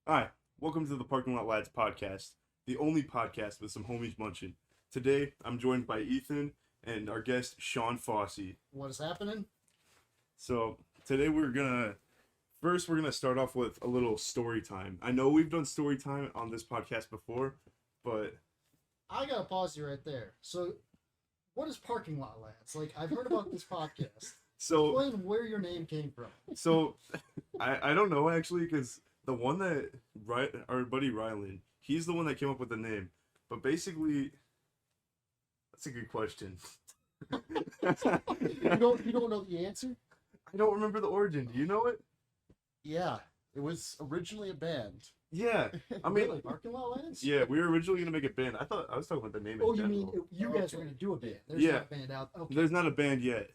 Hi, welcome to the Parking Lot Lads podcast, the only podcast with some homies munching. Today, I'm joined by Ethan and our guest, Shawn Fausey. What is happening? So, today we're gonna start off with a little story time. I know we've done story time on this podcast before, but I gotta pause you right there. So, what is parking lot lads? Like, I've heard about this podcast. so Explain where your name came from. so I don't know actually because the one that our buddy Rylan, he's the one that came up with the name. But basically, that's a good question. You don't know the answer? I don't remember the origin. Do you know it? Yeah, it was originally a band. Yeah, I mean, Really? Parking lot lads? yeah, we were originally gonna make a band. I thought I was talking about the name. Oh, in you mean general. you guys were gonna do a band? There's Yeah. not a band out. Okay. There's not a band yet,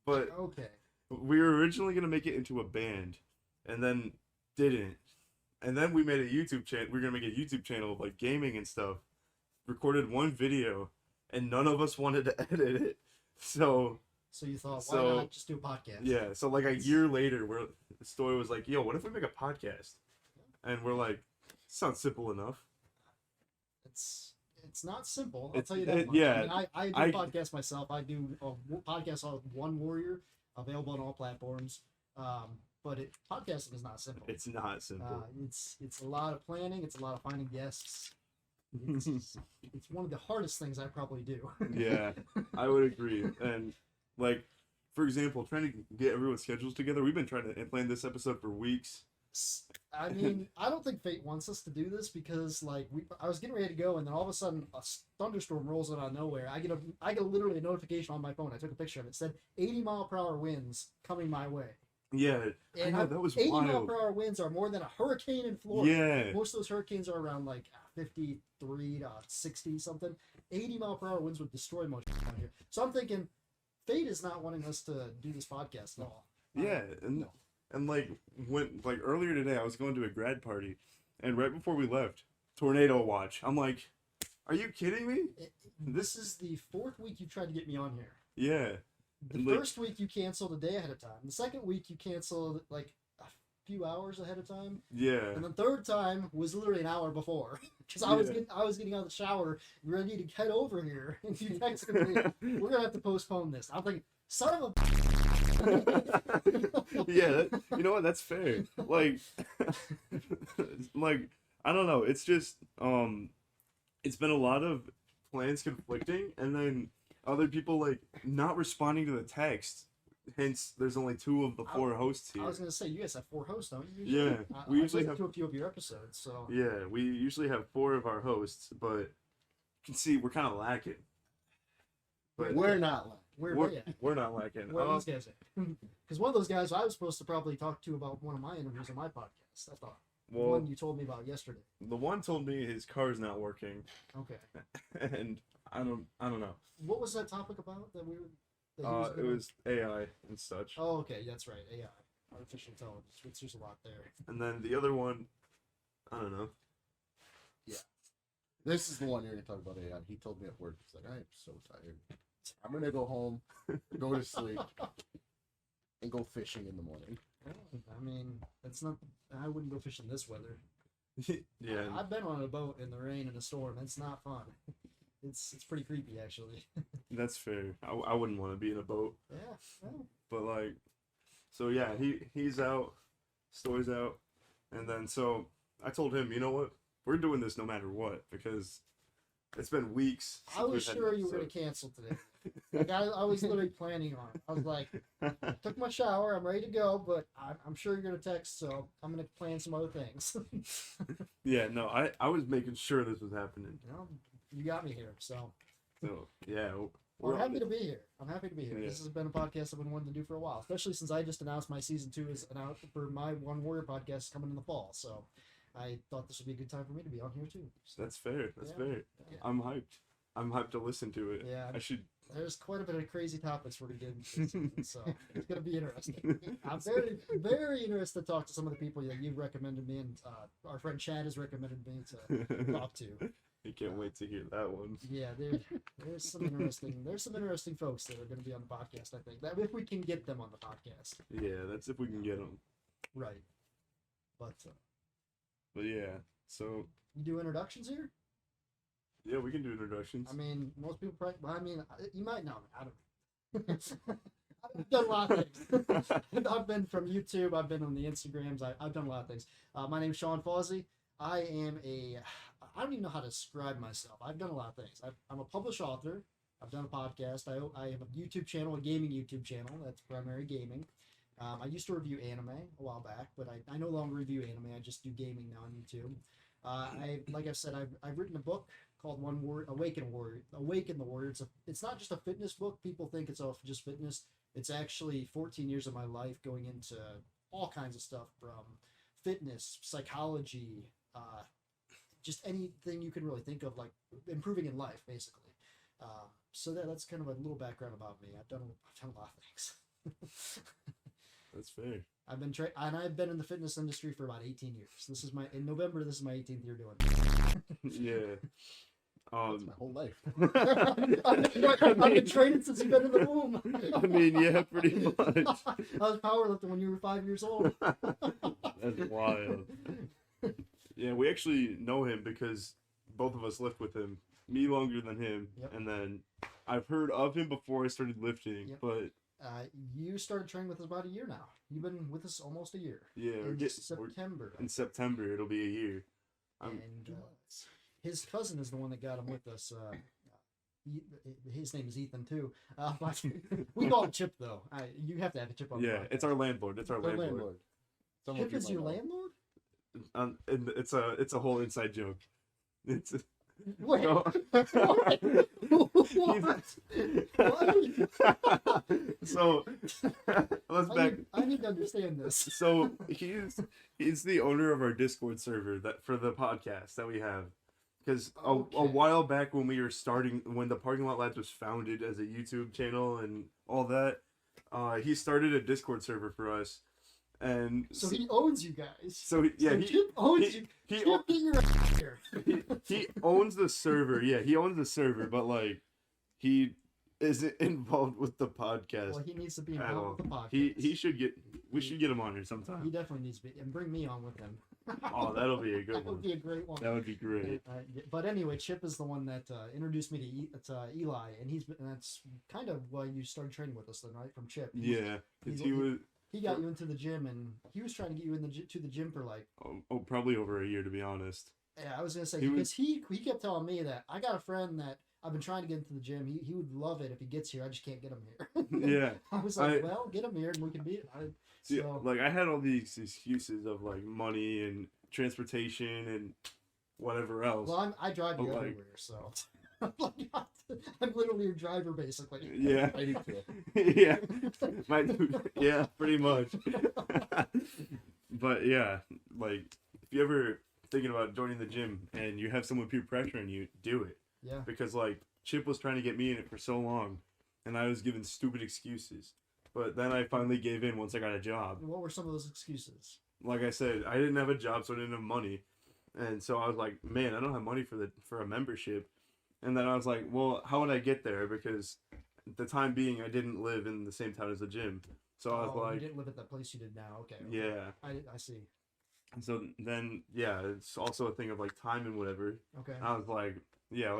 but Okay. we were originally gonna make it into a band, and then didn't. And then we made a YouTube channel. We are gonna make a YouTube channel of like gaming and stuff. Recorded one video, and none of us wanted to edit it. So So you thought, why So- not just do a podcast? yeah, so like a year later, the story was like, "Yo, what if we make a podcast?" And we're like, "Sounds simple enough." It's not simple. I'll It's- tell you that much. yeah, I mean, I do I- a podcast myself. I do a podcast on One Warrior, available on all platforms. But podcasting is not simple. It's not simple. It's a lot of planning. It's a lot of finding guests. It's one of the hardest things I probably do. Yeah, I would agree. And like, for example, trying to get everyone's schedules together, we've been trying to plan this episode for weeks. I mean, I don't think fate wants us to do this because, like, I was getting ready to go, and then all of a sudden, a thunderstorm rolls in out of nowhere. I get literally a notification on my phone. I took a picture of it. It said 80-mile-per-hour winds coming my way. Yeah, I And know, that was 80 wild. mile per hour winds are more than a hurricane in Florida. Yeah, Most of those hurricanes are around like 53 to 60 something. 80-mile-per-hour winds would destroy most down here. So I'm thinking, fate is not wanting us to do this podcast at all. yeah, and like like earlier today, I was going to a grad party, and right before we left, tornado watch. I'm like, are you kidding me? This is the fourth week you tried to get me on here. Yeah, The And, like- first week you canceled a day ahead of time. The second week you canceled like a few hours ahead of time. yeah, And the third time was literally an hour before, because I was getting out of the shower, ready to head over here, and you texted me, "We're gonna have to postpone this." I'm thinking, "Son of a." yeah. You know what? That's fair. Like, like I don't know. It's just it's been a lot of plans conflicting, and then other people like not responding to the text. Hence, there's only two of the four hosts I here. was gonna say you guys have four hosts, don't you? Yeah, we I've usually listened have. to a few of your episodes, so Yeah, we usually have four of our hosts, but you can see we're kind of lacking. But We're not like. where we're, they at? we're not lacking. Where are these guys at? Because one of those guys I was supposed to probably talk to about one of my interviews on my podcast. I thought the well, one you told me about yesterday. the one told me his car's not working, Okay, and I don't know. what was that topic about that we were? That he It gonna- was AI and such. Oh, okay, that's right. AI, artificial intelligence. There's a lot there. And then the other one, I don't know. This is the one you're gonna talk about AI. He told me at work. He's like, I am so tired. I'm gonna go home, go to sleep, and go fishing in the morning. I mean, that's not. I wouldn't go fishing this weather. Yeah, I've been on a boat in the rain and a storm. It's not fun. It's pretty creepy actually. that's fair. I wouldn't want to be in a boat, Yeah. Well, but like, so yeah, he's out, Stoy's out, and then so I told him, you know what, we're doing this no matter what because it's been weeks. I since was we've had an sure you were gonna episode. cancel today. Like I was literally planning on it. I was like, took my shower. I'm ready to go, but I'm sure you're gonna text, so I'm gonna plan some other things. Yeah, no, I was making sure this was happening. You know, you got me here, so So yeah, I'm we're on happy it. to be here. I'm happy to be here. Yeah. This has been a podcast I've been wanting to do for a while, especially since I just announced my season 2 is out for my One Warrior podcast coming in the fall. So I thought this would be a good time for me to be on here too. So, That's fair. That's Yeah. fair. Yeah. I'm hyped. I'm hyped to listen to it. Yeah. I should. There's quite a bit of crazy topics we're gonna get into, this season, so it's gonna be interesting. I'm very, very interested to talk to some of the people that you've recommended me, and our friend Chad has recommended me to talk to. I can't wait to hear that one. Yeah, there's some interesting folks that are going to be on the podcast. I think that if we can get them on the podcast, Yeah, that's if we can get them. right? But But yeah, so You do introductions here? yeah, we can do introductions. I mean, most people probably, well, I mean, you might know me. I don't know. I've done a lot of things. I've been from YouTube. I've been on the Instagrams. I've done a lot of things. My name's Shawn Fausey. I don't even know how to describe myself. I've done a lot of things. I'm a published author. I've done a podcast. I have a YouTube channel, a gaming YouTube channel. That's primary gaming. I used to review anime a while back, but I no longer review anime. I just do gaming now on YouTube. Like I said, I've written a book called One Word, Awaken the Warrior. It's not just a fitness book. People think it's all just fitness. It's actually 14 years of my life going into all kinds of stuff from fitness, psychology, just anything you can really think of, like improving in life, basically. So that's kind of a little background about me. I've done a lot of things. That's fair. I've been in the fitness industry for about 18 years. In November. This is my 18th year doing it. Yeah. That's my whole life. I've been training since you've been in the womb. I mean, yeah, pretty much. I was powerlifting when you were 5 years old. That's wild. Yeah, we actually know him because both of us lift with him. Me longer than him, Yep. and then I've heard of him before I started lifting. Yep. But You started training with us about a year now. You've been with us almost a year. yeah, September. in September it'll be a year. And his cousin is the one that got him with us. His name is Ethan too. But we call him Chip though. You have to have a Chip on. Yeah, it's our landlord. It's our Our landlord. Chip is your landlord. And it's a whole inside joke. It's Wait. No. What? So let's back. I need to understand this. So he's the owner of our Discord server that for the podcast that we have. Because a while back when we were when the Parking Lot Lads was founded as a YouTube channel and all that, he started a Discord server for us. And so he owns you guys. So Chip owns you. Chip, get your ass here. he owns the server. Yeah, he owns the server, but like he isn't involved with the podcast. Well, he needs to be involved with the podcast. He should get. We should get him on here sometime. He definitely needs to be, and bring me on with him. Oh, that'll be a good That one. would be a great one. That would be great. But anyway, Chip is the one that introduced me to Eli, and that's kind of why you started training with us then, right? From Chip. Yeah, because he got you into the gym, and he was trying to get you to the gym for like probably over a year, to be honest. Yeah, I was gonna say because he kept telling me that I got a friend that I've been trying to get into the gym. He would love it if he gets here. I just can't get him here. Yeah, I was like, well, get him here and we can beat it. Like I had all these excuses of like money and transportation and whatever else. Well, I drive you everywhere, so I'm literally your driver, basically. Yeah, I do too. yeah, yeah, pretty much. But yeah, like if you ever thinking about joining the gym and you have someone peer pressuring you, do it. Yeah. Because like Chip was trying to get me in it for so long, and I was given stupid excuses. But then I finally gave in once I got a job. What were some of those excuses? Like I said, I didn't have a job, so I didn't have money, and so I was like, man, I don't have money for a membership. And then I was like, well, how would I get there? Because at the time being, I didn't live in the same town as the gym. So I was like, you didn't live at that place you did now. Okay. Yeah. I see. And so then, yeah, it's also a thing of like time and whatever. Okay. And I was like, yeah,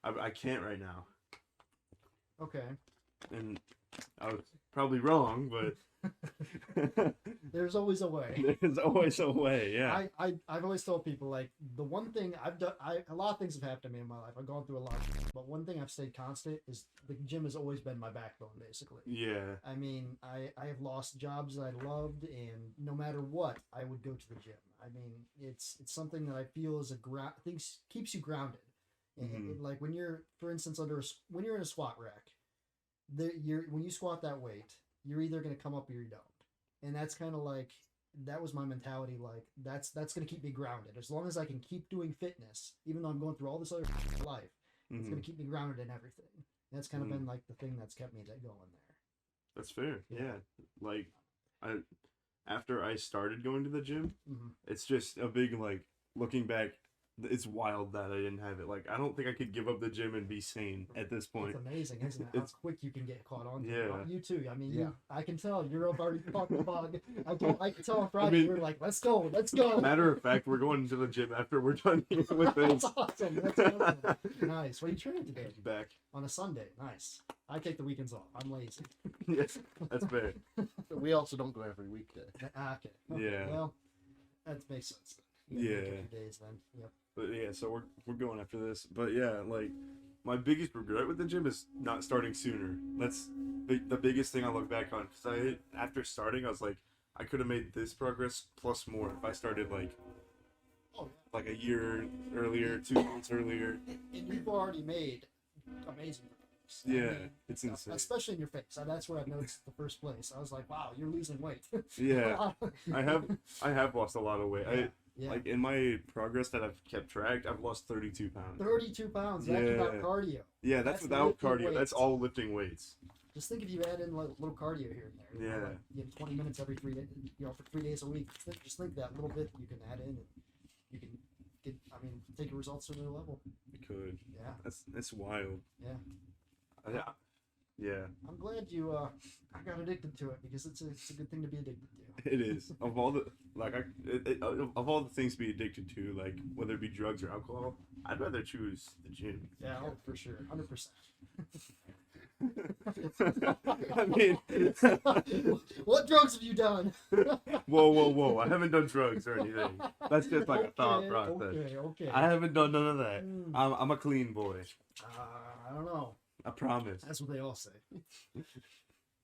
I can't right now. Okay. And I was probably wrong, but there's always a way. There's always a way, yeah. I've always told people, like, the one thing I've done, a lot of things have happened to me in my life. I've gone through a lot, but one thing I've stayed constant is the gym has always been my backbone, basically. Yeah. I mean, I have lost jobs that I loved, and no matter what, I would go to the gym. I mean, it's something that I feel is things keeps you grounded. And like when you're, for instance, when you're in a squat rack, when you squat that weight, you're either going to come up or you don't. And that's kind of like, that was my mentality. Like that's going to keep me grounded. As long as I can keep doing fitness, even though I'm going through all this other life, it's going to keep me grounded in everything. And that's kind of been like the thing that's kept me going there. That's fair. Yeah. Like after I started going to the gym, it's just a big, like, looking back, it's wild that I didn't have it. Like, I don't think I could give up the gym and be sane at this point. It's amazing, isn't it? How It's quick you can get caught on. Yeah. You too. I mean, Yeah. I can tell you're already caught in the bug. I can tell on Friday mean- you're like, let's go, let's go. matter of fact, we're going to the gym after we're done here with That's this. awesome. That's awesome. Nice. What are you training today? Back. On a Sunday. Nice. I take the weekends off. I'm lazy. Yes, that's fair. We also don't go every weekday. Okay. Yeah. Well, that makes sense. You gotta make Yeah. it for days then. Yep. But yeah, so we're going after this. But yeah, like my biggest regret with the gym is not starting sooner. That's the biggest thing I look back on. Cause after starting, I was like, I could have made this progress plus more if I started like Oh, a year earlier, 2 months earlier. yeah. And you've already made amazing progress. I Yeah, mean, it's insane. especially in your face. That's where I noticed the first place. I was like, wow, you're losing weight. Yeah, I have lost a lot of weight. Yeah. Like in my progress that I've kept tracked, I've lost 32 pounds. 32 pounds. That's without Yeah. cardio. Yeah, that's without lifting cardio. weights. That's all lifting weights. Just think if you add in a little cardio here and there. Yeah. Like, you have 20 minutes every 3 days, for 3 days a week. Just think that little bit you can add in, and you can get. I mean, take your results to another level. It could. Yeah. That's wild. Yeah. Yeah, I'm glad you I got addicted to it because it's a good thing to be addicted to. it is. Of all the of all the things to be addicted to, like whether it be drugs or alcohol, I'd rather choose the gym. Yeah, oh, for sure, 100%. I mean, What drugs have you done? whoa! I haven't done drugs or anything. That's just like a thought process. Okay. I haven't done none of that. Mm. I'm a clean boy. I don't know. I promise. That's what they all say.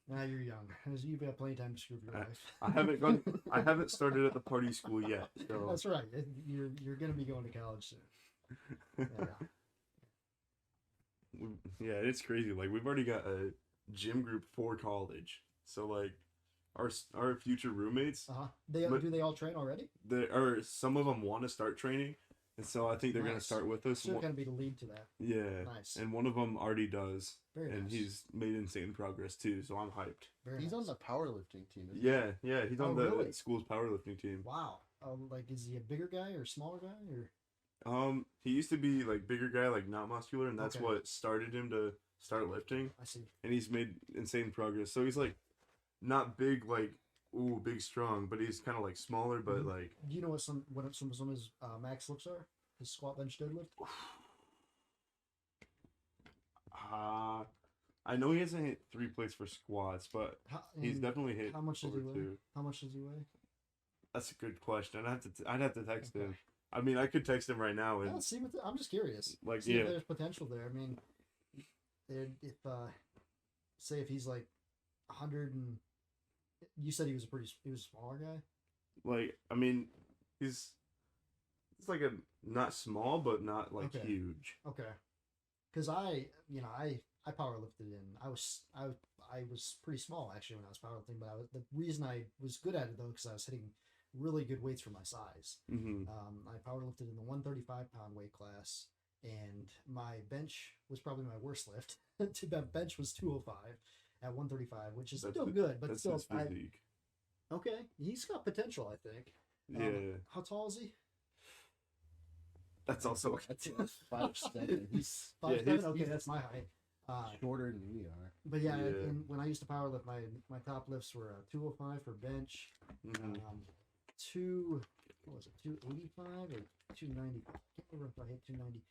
Now you're young. You've got plenty of time to screw up your life. I haven't started at the party school yet. So That's right. You're gonna be going to college soon. yeah, it's crazy. Like we've already got a gym group for college. So like our future roommates, Do they all train already? some of them want to start training, and so I think they're gonna Nice. start with us. Should kind of be the lead to that. Yeah, Nice. and one of them already does, Very and nice. he's made insane progress too. So I'm hyped. Very He's nice. on the powerlifting team. Isn't he? Yeah, he's on Oh, the really? school's powerlifting team. Wow. Like, is he a bigger guy or smaller guy or? He used to be like bigger guy, like not muscular, and that's Okay. what started him to start lifting. I see. And he's made insane progress. So he's like not big, like big strong, but he's kind of like smaller, but Mhm. like Do you know what some of his max lifts are? His squat, bench, deadlift. I know he hasn't hit 3 plates for squats, but he's And definitely hit how much does over he weigh? 2. How much does he weigh? That's a good question. I'd have to text Okay. him. I mean, I could text him right now and Yeah, see what I'm just curious. like See if yeah, there's potential there. I mean, if say if he's like 100 and you said he was a smaller guy. like I mean, it's like a not small but not like Okay. huge. Okay. Because I powerlifted and I was pretty small actually when I was powerlifting, but the reason I was good at it though because I was hitting really good weights for my size. Mm-hmm. I powerlifted in the 135-pound weight class, and my bench was probably my worst lift. The bench was 205 at 135, which is still good, but That's still, his physique. okay. He's got potential, I think. Yeah, How tall is he? that's also That's 5'7". He's 5'7"? he's- Okay, that's my height. shorter than we are. But yeah, Yeah. And when I used to powerlift, my top lifts were 205 for bench, Mhm. what was it, 285 or 290? I can't remember if I hit 290,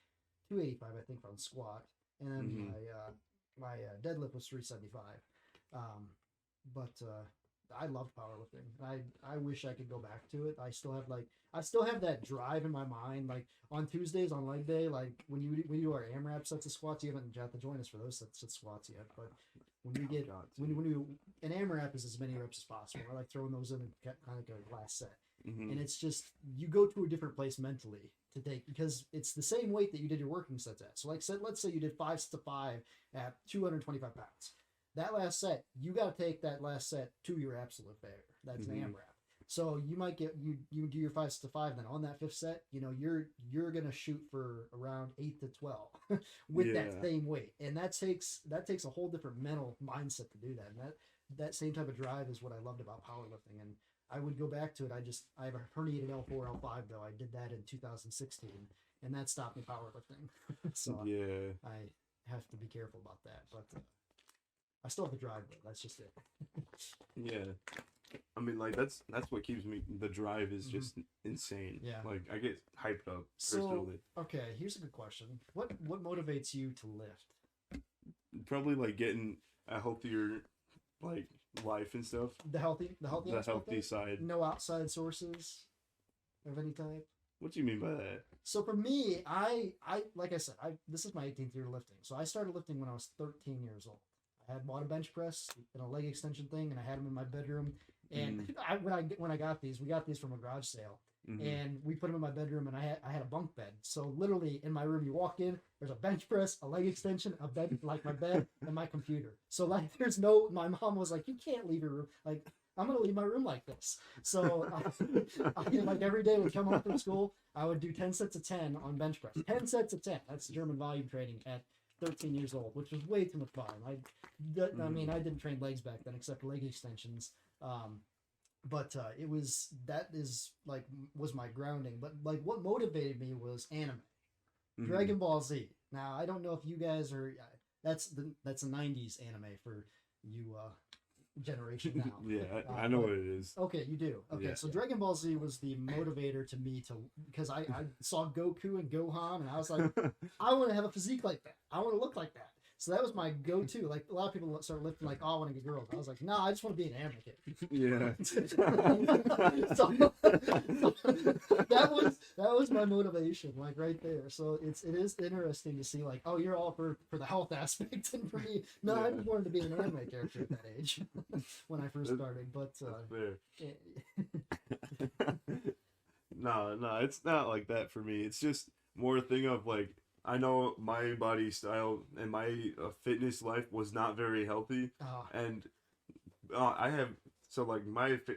285 I think on squat, and then Mhm. my deadlift was 375. But I loved powerlifting. I wish I could go back to it. I still have that drive in my mind. Like on Tuesdays on leg day, like when you do our AMRAP sets of squats, you haven't got to join us for those sets of squats yet. But when we get when an AMRAP is as many reps as possible. I like throwing those in and kind of like last set. Mhm. And it's just you go to a different place mentally to take because it's the same weight that you did your working sets at. So let's say you did 5 sets of 5 at 225 pounds. That last set, you got to take that last set to your absolute failure. That's an AMRAP. So you might get you do your 5 sets of 5, then on that 5th set, you're gonna shoot for around 8 to 12 with that Yeah. same weight, and that takes a whole different mental mindset to do that. And that same type of drive is what I loved about powerlifting. And I would go back to it. I have a herniated L4, L5 though. I did that in 2016, and that stopped me powerlifting. So Yeah. I have to be careful about that. But I still have the drive though. That's just it. Yeah. I mean, like that's what keeps me. The drive is just insane. Yeah. Like I get hyped up So personally. okay, here's a good question. What motivates you to lift? Probably like getting a healthier, like life and stuff. The healthy The aspect healthy there? side. No outside sources of any type. What do you mean by that? So for me, I like I said, this is my 18th year lifting. So I started lifting when I was 13 years old. I had bought a bench press and a leg extension thing, and I had them in my bedroom. And when I got these, we got these from a garage sale, and we put them in my bedroom. And I had a bunk bed. So literally in my room, you walk in, there's a bench press, a leg extension, a bed like my bed, and my computer. So like there's no. My mom was like, you can't leave your room. Like I'm gonna leave my room like this. So I like every day would come home from school, I would do 10 sets of 10 on bench press. 10 sets of 10. That's German volume training at 13 years old, which was way too much volume. I mean, I didn't train legs back then except leg extensions. But it was was my grounding. But like what motivated me was anime, Dragon Ball Z. Now I don't know if you guys are. That's a 90s anime for you generation now. Yeah, I know what it is. Okay, you do. Okay, Yeah. so Dragon Ball Z was the motivator to me because I saw Goku and Gohan and I was like, I want to have a physique like that. I want to look like that. So that was my go-to. Like a lot of people start lifting like, oh, I want to get girls. I was like, nah, I just want to be an anime kid. Yeah. So that was my motivation, like right there. So it is interesting to see like, oh, you're all for the health aspect, and for me, no, I just wanted to be an anime character at that age when I first started. But no, it's not like that for me. It's just more a thing of like I know my body style and my fitness life was not very healthy, and I have like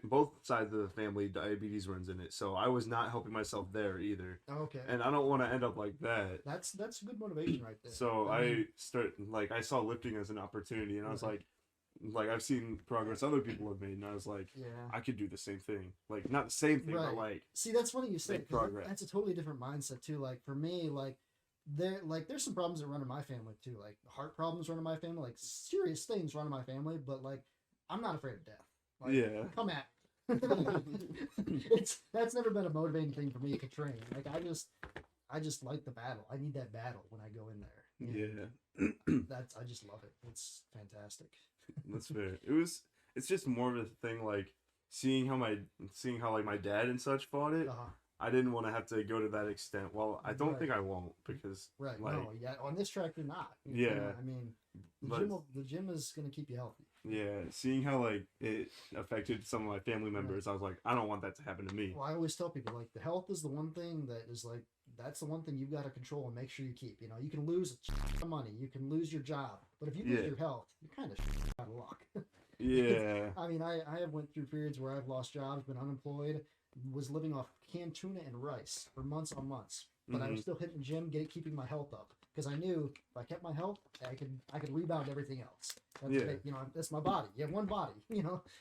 both sides of the family diabetes runs in it, so I was not helping myself there either. Okay. And I don't want to end up like that. That's good motivation right there. So I saw lifting as an opportunity, and I was like I've seen progress other people have made, and I was like, yeah, I could do the same thing. Like not the same thing, right. but like see, that's funny you said progress. That's a totally different mindset too. Like for me, there's some problems that run in my family too, like heart problems run in my family, like serious things run in my family, but like I'm not afraid of death. Like, yeah, come at that's never been a motivating thing for me to train. Like I just like the battle. I need that battle when I go in there. Yeah. I just love it. It's fantastic. That's fair. It's just more of a thing like seeing how like my dad and such fought it. I didn't want to have to go to that extent. Well, I don't think I won't because right. Like, no, yeah, on this track you're not. I mean, the gym is going to keep you healthy. Yeah, seeing how like it affected some of my family members, I was like, I don't want that to happen to me. Well, I always tell people like the health is the one thing that is like that's the one thing you've got to control and make sure you keep. You can lose a money, you can lose your job, but if you lose your health, you're kind of out of luck. Yeah. I mean, I have went through periods where I've lost jobs, been unemployed, was living off canned tuna and rice for months on months, but I was still hitting the gym, keeping my health up because I knew if I kept my health, I could rebound everything else. That's my body. You have one body.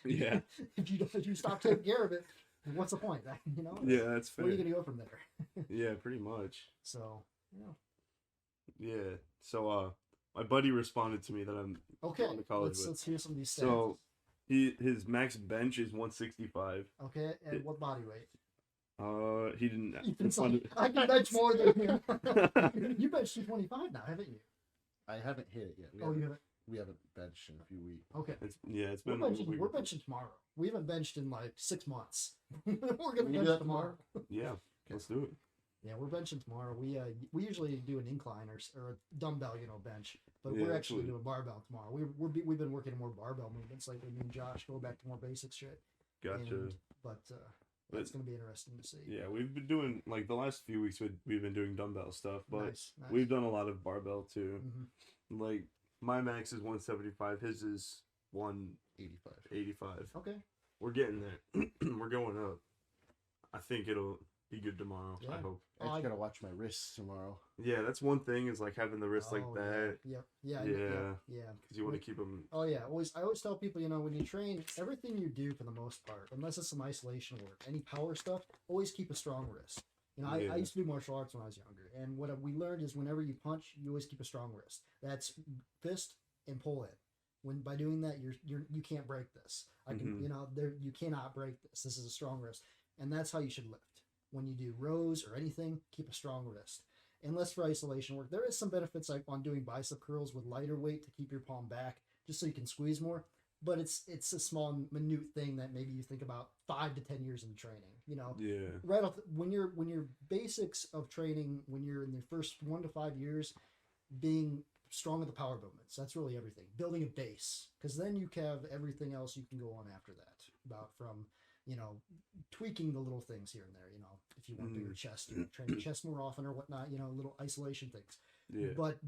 Yeah. if you stop taking care of it, what's the point? Yeah, that's fair. Where are you gonna go from there? Yeah, pretty much. So yeah. So my buddy responded to me that I'm going to college with. Let's hear some of these stats. So his max bench is 165. Okay, and what body weight? He didn't. I can bench more than him. You benched 225 now, haven't you? I haven't hit it yet. You haven't? We haven't benched in a few weeks. Okay. It's been. We're benching tomorrow. We haven't benched in like 6 months. We're gonna bench tomorrow. Yeah, let's do it. Yeah, we're benching tomorrow. We usually do an incline or a dumbbell, bench, but we're actually doing barbell tomorrow. We've been working more barbell movements lately. Me and Josh go back to more basic shit. Gotcha. But it's gonna be interesting to see. Yeah, we've been doing like the last few weeks. We've been doing dumbbell stuff, but nice. We've done a lot of barbell too. Mm-hmm. Like my max is 175. His is 185. Okay. We're getting there. We're going up. I think it'll. be good tomorrow. I Yeah. hope. I just gotta watch my wrists tomorrow. Yeah, that's one thing is like having the wrist like Oh, that. Yeah. Yeah. Yeah. Yeah. Because you want to keep them. Oh yeah, I always tell people, when you train, everything you do for the most part, unless it's some isolation work, any power stuff, always keep a strong wrist. Yeah. I used to do martial arts when I was younger, and what we learned is whenever you punch, you always keep a strong wrist. That's fist and pull in. When by doing that, you can't break this. I can you cannot break this. This is a strong wrist, and that's how you should lift. When you do rows or anything, keep a strong wrist. Unless for isolation work, there is some benefits like on doing bicep curls with lighter weight to keep your palm back, just so you can squeeze more. But it's a small minute thing that maybe you think about 5 to 10 years into training. Yeah. Right off when your basics of training, when you're in the first 1 to 5 years, being strong with the power movements, that's really everything. Building a base, because then you have everything else you can go on after that. About from tweaking the little things here and there. If you want bigger chest, train your chest more often or whatnot. Little isolation things. Yeah. But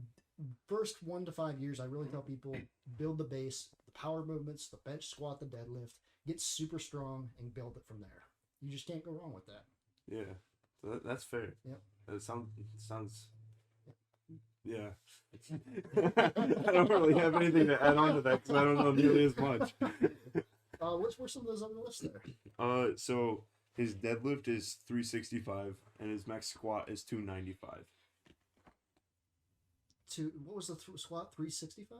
first 1 to 5 years, I really tell people build the base, the power movements, the bench, squat, the deadlift, get super strong, and build it from there. You just can't go wrong with that. Yeah. So that's fair. Yep. It sounds. Yeah. I don't really have anything to add on to that because I don't know nearly as much. What were some of those other lists there? So his deadlift is 365 and his max squat is 295. What was the squat? 365.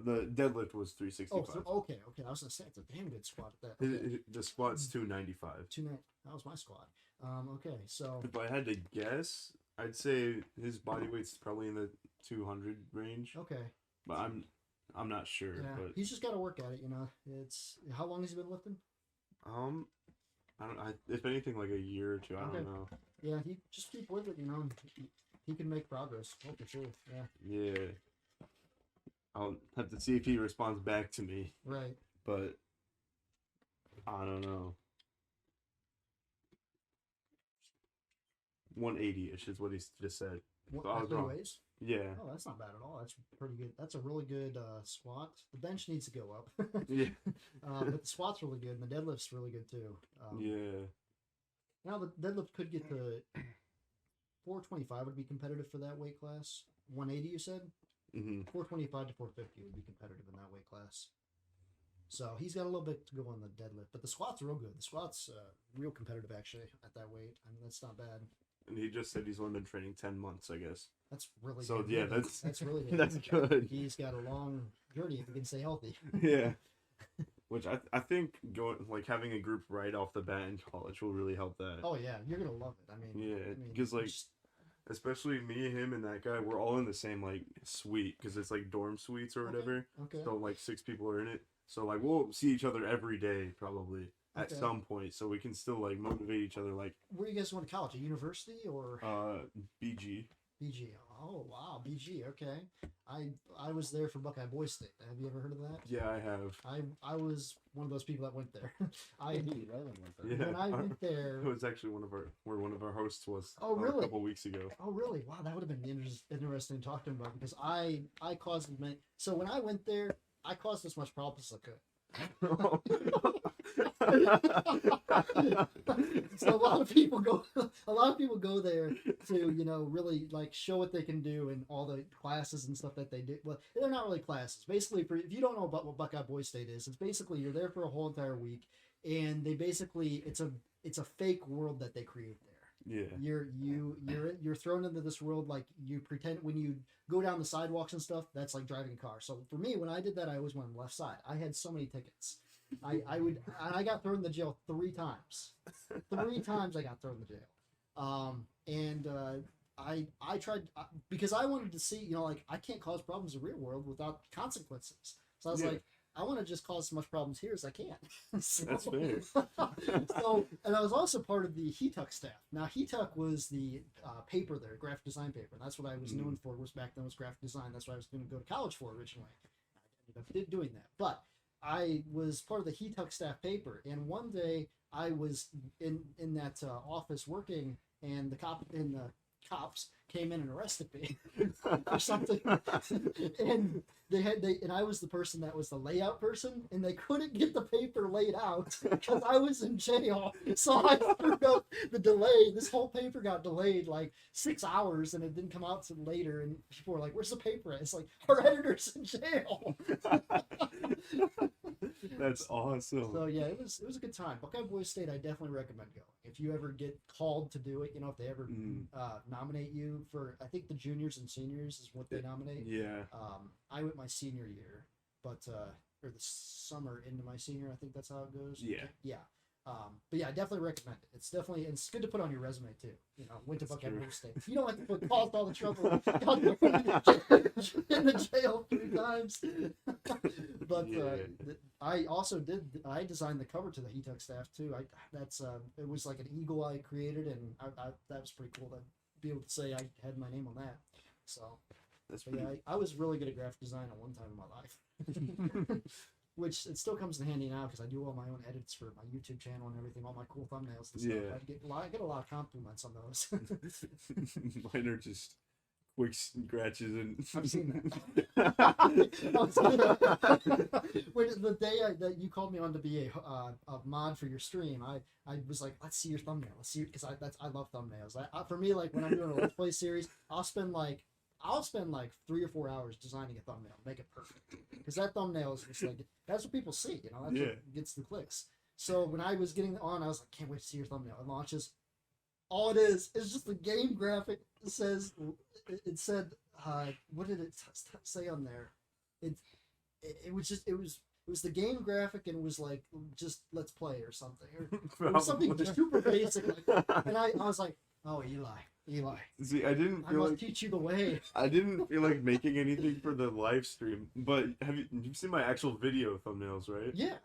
The deadlift was 365. Oh, okay. I was gonna say it's a damn good squat at that. Okay. The squat's 295. That was my squat. Okay, so If I had to guess, I'd say his body weight's probably in the 200 range. okay. But I'm not sure. Yeah, But he's just got to work at it. It's how long has he been lifting? if anything, like a year or two. I don't know. Yeah, he just keep with it. And he can make progress. Oh, for sure. Yeah. Yeah. I'll have to see if he responds back to me. Right. But I don't know. 180-ish is what he just said. What, So I was that's what he wrong. weighs? Yeah. Oh, that's not bad at all. That's pretty good. That's a really good squat. The bench needs to go up. Yeah. But the squat's really good, and the deadlift's really good too. Yeah. Now the deadlift could get to 425 would be competitive for that weight class. 180, you said? Mm-hmm. 425 to 450 would be competitive in that weight class. So he's got a little bit to go on the deadlift, but the squat's real good. The squat's real competitive actually at that weight. I mean, that's not bad. And he just said he's only been training 10 months, I guess. That's really So, good. yeah, That's really good. that's good. He's got a long journey if he can stay healthy. Yeah. Which I think having a group right off the bat in college will really help that. Oh yeah, you're gonna love it. I mean, because especially me, him, and that guy, we're all in the same suite because it's like dorm suites or whatever. Okay. So 6 people are in it. So we'll see each other every day probably at Okay. some point, so we can still motivate each other. Where you guys going to college? A university or BG. BG? Oh wow, BG. Okay. I was there for Buckeye Boys State. Have you ever heard of that? Yeah, I have. I was one of those people that went there. Rylan went there. Yeah, when I went there. it was actually where one of our hosts was. Oh, really? A couple weeks ago. Oh really? Wow, that would have been interesting to talk to him about because I caused many. So when I went there, I caused as much problems as I could. So a lot of people go there to really show what they can do and all the classes and stuff that they do. Well, they're not really classes. Basically, if you don't know about what Buckeye Boys State is, it's basically you're there for a whole entire week, and they basically it's a fake world that they create there. Yeah. You're thrown into this world you pretend when you go down the sidewalks and stuff. That's like driving a car. So for me, when I did that, I always went on the left side. I had so many tickets. I got thrown in jail 3 times. 3 times I got thrown in jail. I tried because I wanted to see I can't cause problems in the real world without consequences. So I was like, I want to just cause as much problems here as I can. That's fair. And I was also part of the HETUC staff. Now, HETUC was the paper there, graphic design paper. And that's what I was known for. Was back then was graphic design. That's what I was going to go to college for originally. I ended up doing that, but I was part of the HETUC staff paper. And one day I was in that office working, and the cops came in and arrested me or something, and and I was the person that was the layout person, and they couldn't get the paper laid out because I was in jail. So I screwed up the delay. This whole paper got delayed like 6 hours, and it didn't come out till later. And people were like, "Where's the paper at?" It's like, our editor's in jail. That's awesome. So yeah, it was a good time. Buckeye Boys State, I definitely recommend going. If you ever get called to do it, you know, if they ever nominate you for, I think the juniors and seniors is what they nominate. Yeah. I went my senior year, but or the summer into my senior, I think that's how it goes. Yeah. Yeah. But yeah, I definitely recommend it. It's definitely, it's good to put on your resume too. You know, went to Buckeye Boys State. You don't have to put caused all the trouble, in the jail 3 times. But I also I designed the cover to the HETUC staff too. It was like an eagle I created, and that was pretty cool to be able to say I had my name on that. So that's pretty... I was really good at graphic design at one time in my life. Which it still comes in handy now because I do all my own edits for my YouTube channel and everything, all my cool thumbnails and stuff. Yeah. I get a lot of compliments on those. Mine are just quick scratches and. I've seen that. When the day that you called me on to be a mod for your stream, I was like, let's see your thumbnail. Let's see, because I love thumbnails. For me, like when I'm doing a Let's Play series, I'll spend like 3 or 4 hours designing a thumbnail, make it perfect. Because that thumbnail is just like, that's what people see, you know, that's what gets the clicks. So when I was getting on, I was like, can't wait to see your thumbnail. It launches. All it is just the game graphic. It said, what did it say on there? It was the game graphic, and it was like, just let's play or something. Or it was something super basic. And I was like, oh, Eli. See, I didn't feel like teach you the way. I didn't feel like making anything for the live stream, but you've seen my actual video thumbnails, right? Yeah.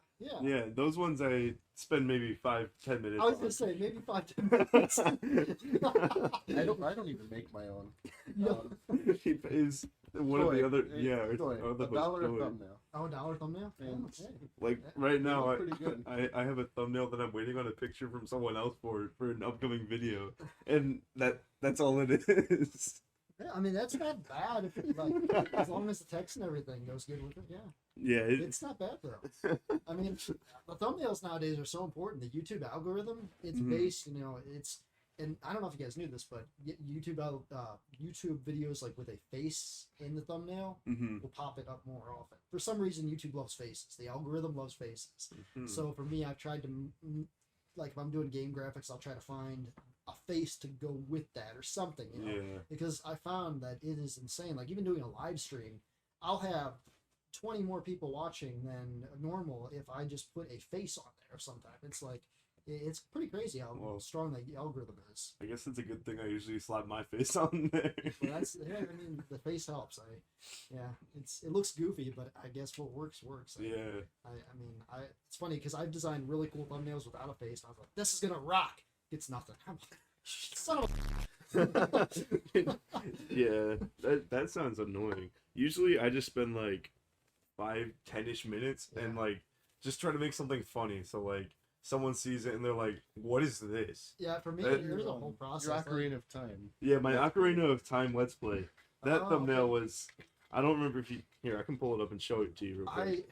Yeah, those ones I spend maybe 5-10 minutes. I was gonna say maybe 5-10 minutes. I don't even make my own. No. Is one of the other $1 a thumbnail. Oh, $1 thumbnail. Like right now, pretty good. I have a thumbnail that I'm waiting on a picture from someone else for an upcoming video, and that's all it is. Yeah, I mean that's not bad if it, like as long as the text and everything goes good with it. Yeah. Yeah, it's not bad though. I mean, the thumbnails nowadays are so important. The YouTube algorithm, it's based, you know, and I don't know if you guys knew this, but YouTube videos like with a face in the thumbnail will pop it up more often. For some reason, YouTube loves faces. The algorithm loves faces. So for me, I've tried to, like if I'm doing game graphics, I'll try to find a face to go with that or something, you know, because I found that it is insane. Like even doing a live stream, I'll have 20 more people watching than normal if I just put a face on there sometime. It's like, it's pretty crazy how strong the algorithm is. I guess it's a good thing I usually slap my face on there. Well, I mean, the face helps. It looks goofy, but I guess what works. It's funny because I've designed really cool thumbnails without a face, and I was like, this is gonna rock. It's nothing. I'm like, son of a... Yeah, that sounds annoying. Usually I just spend like 5-10-ish minutes and like just try to make something funny. So like someone sees it and they're like, what is this? Yeah, for me, there's a whole process. Your Ocarina of Time. Yeah, my Ocarina of Time Let's Play. That thumbnail was... I don't remember if you... Here, I can pull it up and show it to you real quick.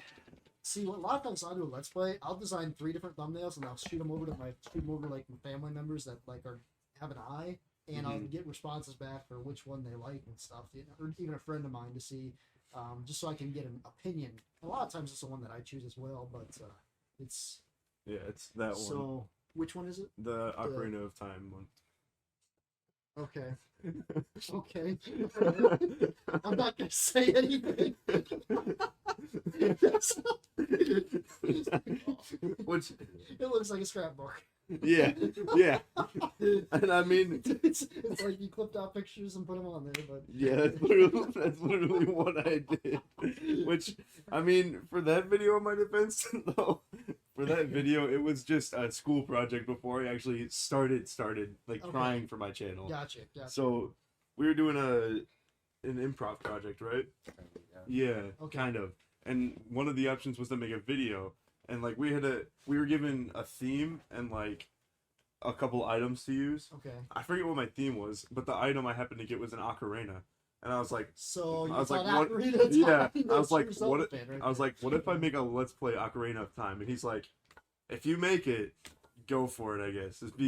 See, a lot of times I do a Let's Play, I'll design 3 different thumbnails and I'll shoot them over like my family members that like have an eye, and I'll get responses back for which one they like and stuff, you know, or even a friend of mine to see, just so I can get an opinion. A lot of times it's the one that I choose as well, but it's... Yeah, it's that one. So, which one is it? The Ocarina of Time one. Okay. Okay. I'm not gonna say anything. Which it looks like a scrapbook. Yeah. And I mean, it's like you clipped out pictures and put them on there, but yeah, that's literally what I did. Which, I mean, for that video, in my defense, though, for that video, it was just a school project before I actually started like trying for my channel. Gotcha. So we were doing an improv project, right? Yeah, kind of. And one of the options was to make a video, and like we were given a theme and like a couple items to use. Okay. I forget what my theme was, but the item I happened to get was an ocarina, and I was like, So you I was thought like, what? Ocarina of Yeah, Time, I was that's like, your Zelda what? fan right I was there. like, what if I make a Let's Play Ocarina of Time? And he's like, if you make it, go for it. I guess if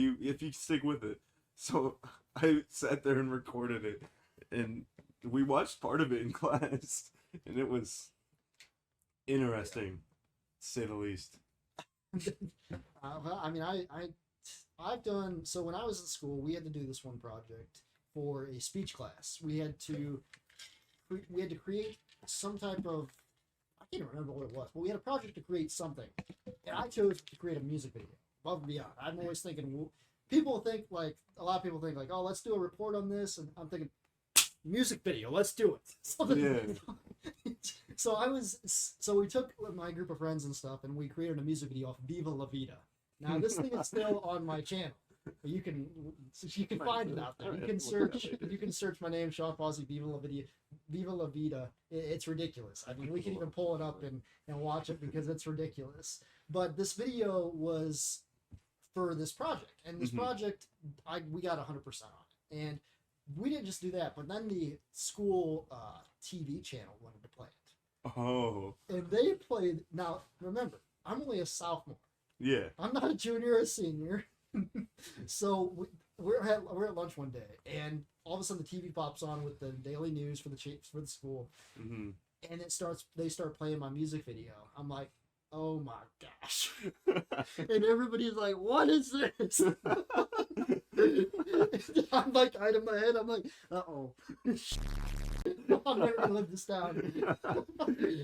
you stick with it. So I sat there and recorded it, and we watched part of it in class, and it was interesting, to say the least. Well, I mean, I've done so. When I was in school, we had to do this one project for a speech class. We had to create some type of, I can't remember what it was, but we had a project to create something, and I chose to create a music video. Above and beyond, I'm always thinking. People think like a lot of people think like, oh, let's do a report on this, and I'm thinking, music video, let's do it. So we took my group of friends and stuff, and we created a music video off Viva La Vida. Now this thing is still on my channel. You can find it out there. You can search my name, Shawn Fausey, Viva La Vida. It's ridiculous. I mean, we can even pull it up and watch it because it's ridiculous. But this video was for this project, and this project we got 100% on it, and we didn't just do that, but then the school TV channel wanted to play it. Oh. And they played. Now remember, I'm only a sophomore. Yeah. I'm not a junior or a senior. So we're at lunch one day, and all of a sudden the TV pops on with the daily news for the school, and they start playing my music video. I'm like, oh my gosh. And everybody's like, what is this? I'm like, hide in my head. I'm like, uh-oh. I'm never gonna live this down.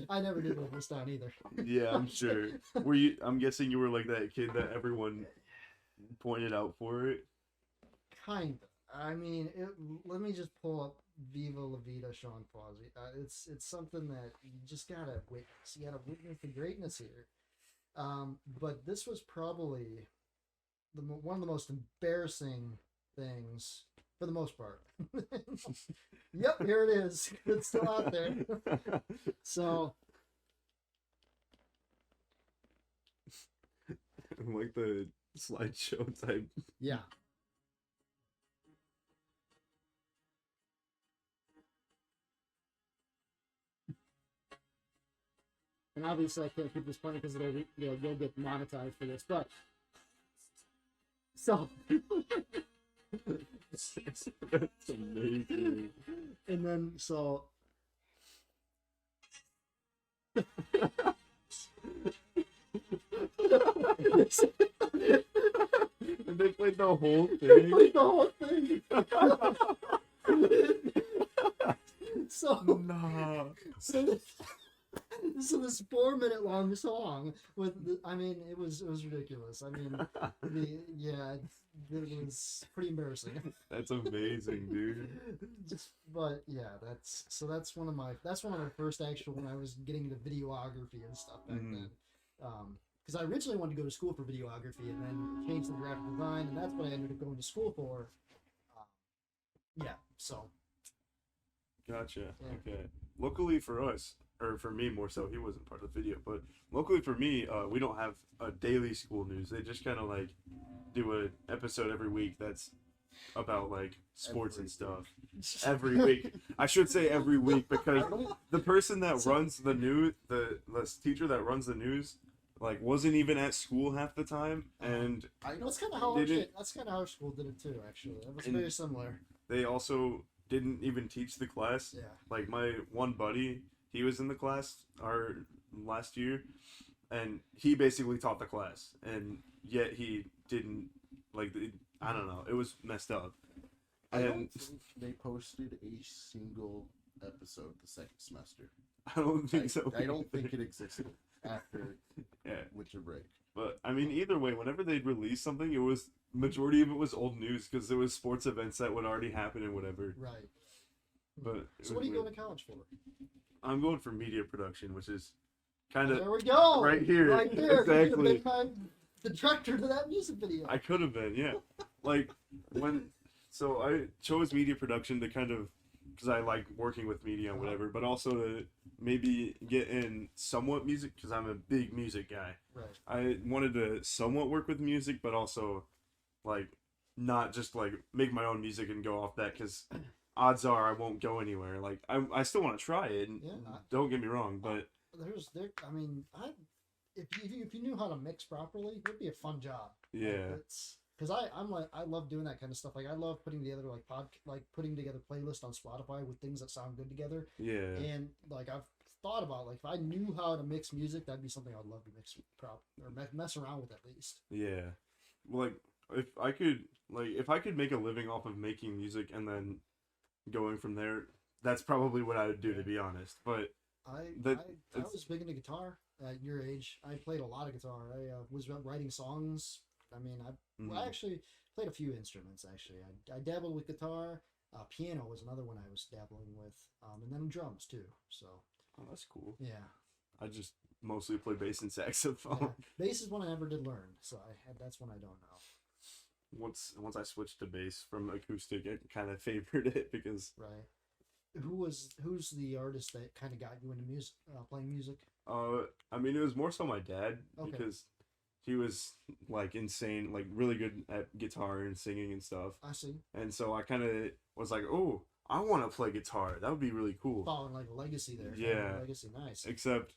I never did live this down either. Yeah, I'm sure. I'm guessing you were like that kid that everyone pointed out for it. Kinda. I mean, let me just pull up Viva La Vida, Shawn Fausey. It's something that you just gotta witness. You gotta witness the greatness here. But this was probably one of the most embarrassing things for the most part. Yep, here it is. It's still out there. So, like the slideshow type. yeah. And obviously, I can't keep this playing because you'll get monetized for this. But so, That's amazing. and then so. And they played the whole They thing. played the whole thing. So, Nah. so this 4-minute long song with I mean it was ridiculous. I mean it was pretty embarrassing. That's amazing, dude. But yeah, that's one of my first actual when I was getting into videography and stuff back then. Because I originally wanted to go to school for videography and then changed to graphic design, and that's what I ended up going to school for. Yeah, so. Gotcha. Yeah. Okay. Luckily for us, or for me more so, he wasn't part of the video, but luckily for me, we don't have a daily school news. They just kind of like do an episode every week that's about like sports and stuff. Every week. I should say every week because the person that runs the news, the teacher that runs the news, like wasn't even at school half the time, and That's kind of how our school did it too. Actually, it was very similar. They also didn't even teach the class. Yeah. Like my one buddy, he was in the class our last year, and he basically taught the class, and yet he didn't I don't know. It was messed up. I don't And think they posted a single episode the second semester. I don't think so. I don't think it existed after Yeah. winter break. But I mean, either way, whenever they'd release something, it was majority of it was old news because there was sports events that would already happen and whatever. Right. But So what are you going to college for? I'm going for media production, which is kind There of we go. right here. Right there. Exactly. You could have been the director to that music video. I could have been, yeah. Like so I chose media production to kind of because I like working with media and whatever, but also to maybe get in somewhat music because I'm a big music guy. Right. I wanted to somewhat work with music, but also like not just like make my own music and go off that, because odds are I won't go anywhere. Like I still want to try it. And don't get me wrong, but I mean, if you knew how to mix properly, it'd be a fun job. Yeah. Like, it's because I love doing that kind of stuff. Like I love putting together putting together playlists on Spotify with things that sound good together. Yeah. And like I've thought about, like, if I knew how to mix music, that'd be something I'd love to mess around with at least. Yeah. Like if I could make a living off of making music and then going from there, that's probably what I would do, to be honest. But I was big into guitar at your age. I played a lot of guitar. I was writing songs. I mean, I actually played a few instruments. Actually, I dabbled with guitar. Piano was another one I was dabbling with, and then drums too. So. Oh, that's cool. Yeah. I just mostly play bass and saxophone. Yeah. Bass is one I never did learn, so that's one I don't know. Once I switched to bass from acoustic, I kind of favored it because. Right. Who's the artist that kind of got you into music, playing music? I mean, it was more so my dad, because he was like insane, like really good at guitar and singing and stuff. I see. And so I kind of was like, oh, I want to play guitar. That would be really cool. Following like a legacy there. Yeah. Legacy, nice. Except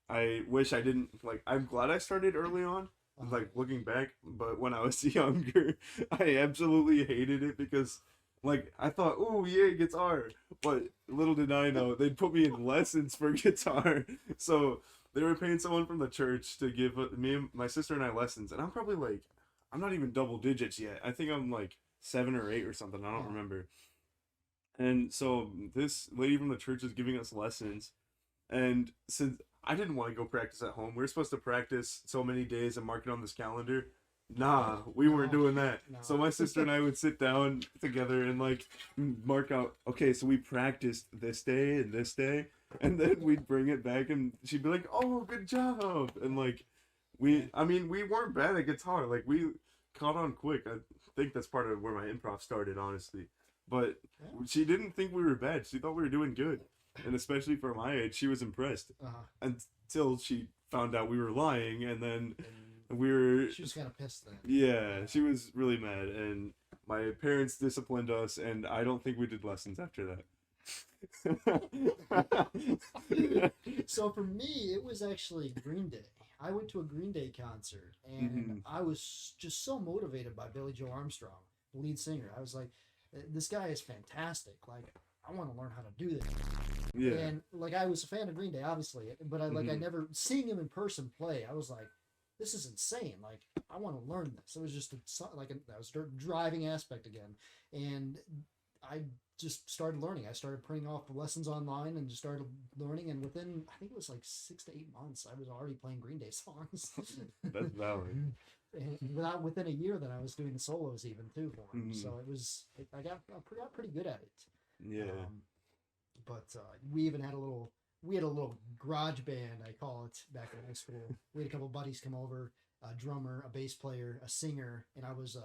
I wish I didn't, like, I'm glad I started early on, like looking back, but when I was younger, I absolutely hated it because, like, I thought, oh, yeah, guitar. But little did I know, they'd put me in lessons for guitar. So they were paying someone from the church to give me and my sister and I lessons. And I'm probably like, I'm not even double digits yet. I think I'm like 7 or 8 or something. I don't remember. And so this lady from the church is giving us lessons. And since I didn't want to go practice at home, we were supposed to practice so many days and mark it on this calendar. Nah, we weren't doing that. No. So my sister and I would sit down together and like mark out, okay, so we practiced this day and this day, and then we'd bring it back and she'd be like, oh, good job. And like we weren't bad at guitar. Like we caught on quick. I think that's part of where my improv started, honestly. But she didn't think we were bad. She thought we were doing good. And especially for my age, she was impressed. Until she found out we were lying, and then she was kind of pissed then. Yeah, she was really mad, and my parents disciplined us, and I don't think we did lessons after that. So for me, it was actually Green Day. I went to a Green Day concert, and I was just so motivated by Billy Joe Armstrong, the lead singer. I was like, this guy is fantastic. Like, I want to learn how to do this. Yeah. And like, I was a fan of Green Day, obviously, but I never seeing him in person play. I was like, this is insane. Like, I want to learn this. It was just that was a driving aspect again. And I just started learning. I started printing off the lessons online and just started learning. And within, I think it was like 6 to 8 months, I was already playing Green Day songs. That's valid. And within a year, then I was doing the solos even too for him. So I got pretty good at it. Yeah. But we even had a little garage band, I call it, back in high school. We had a couple buddies come over, a drummer, a bass player, a singer, and I was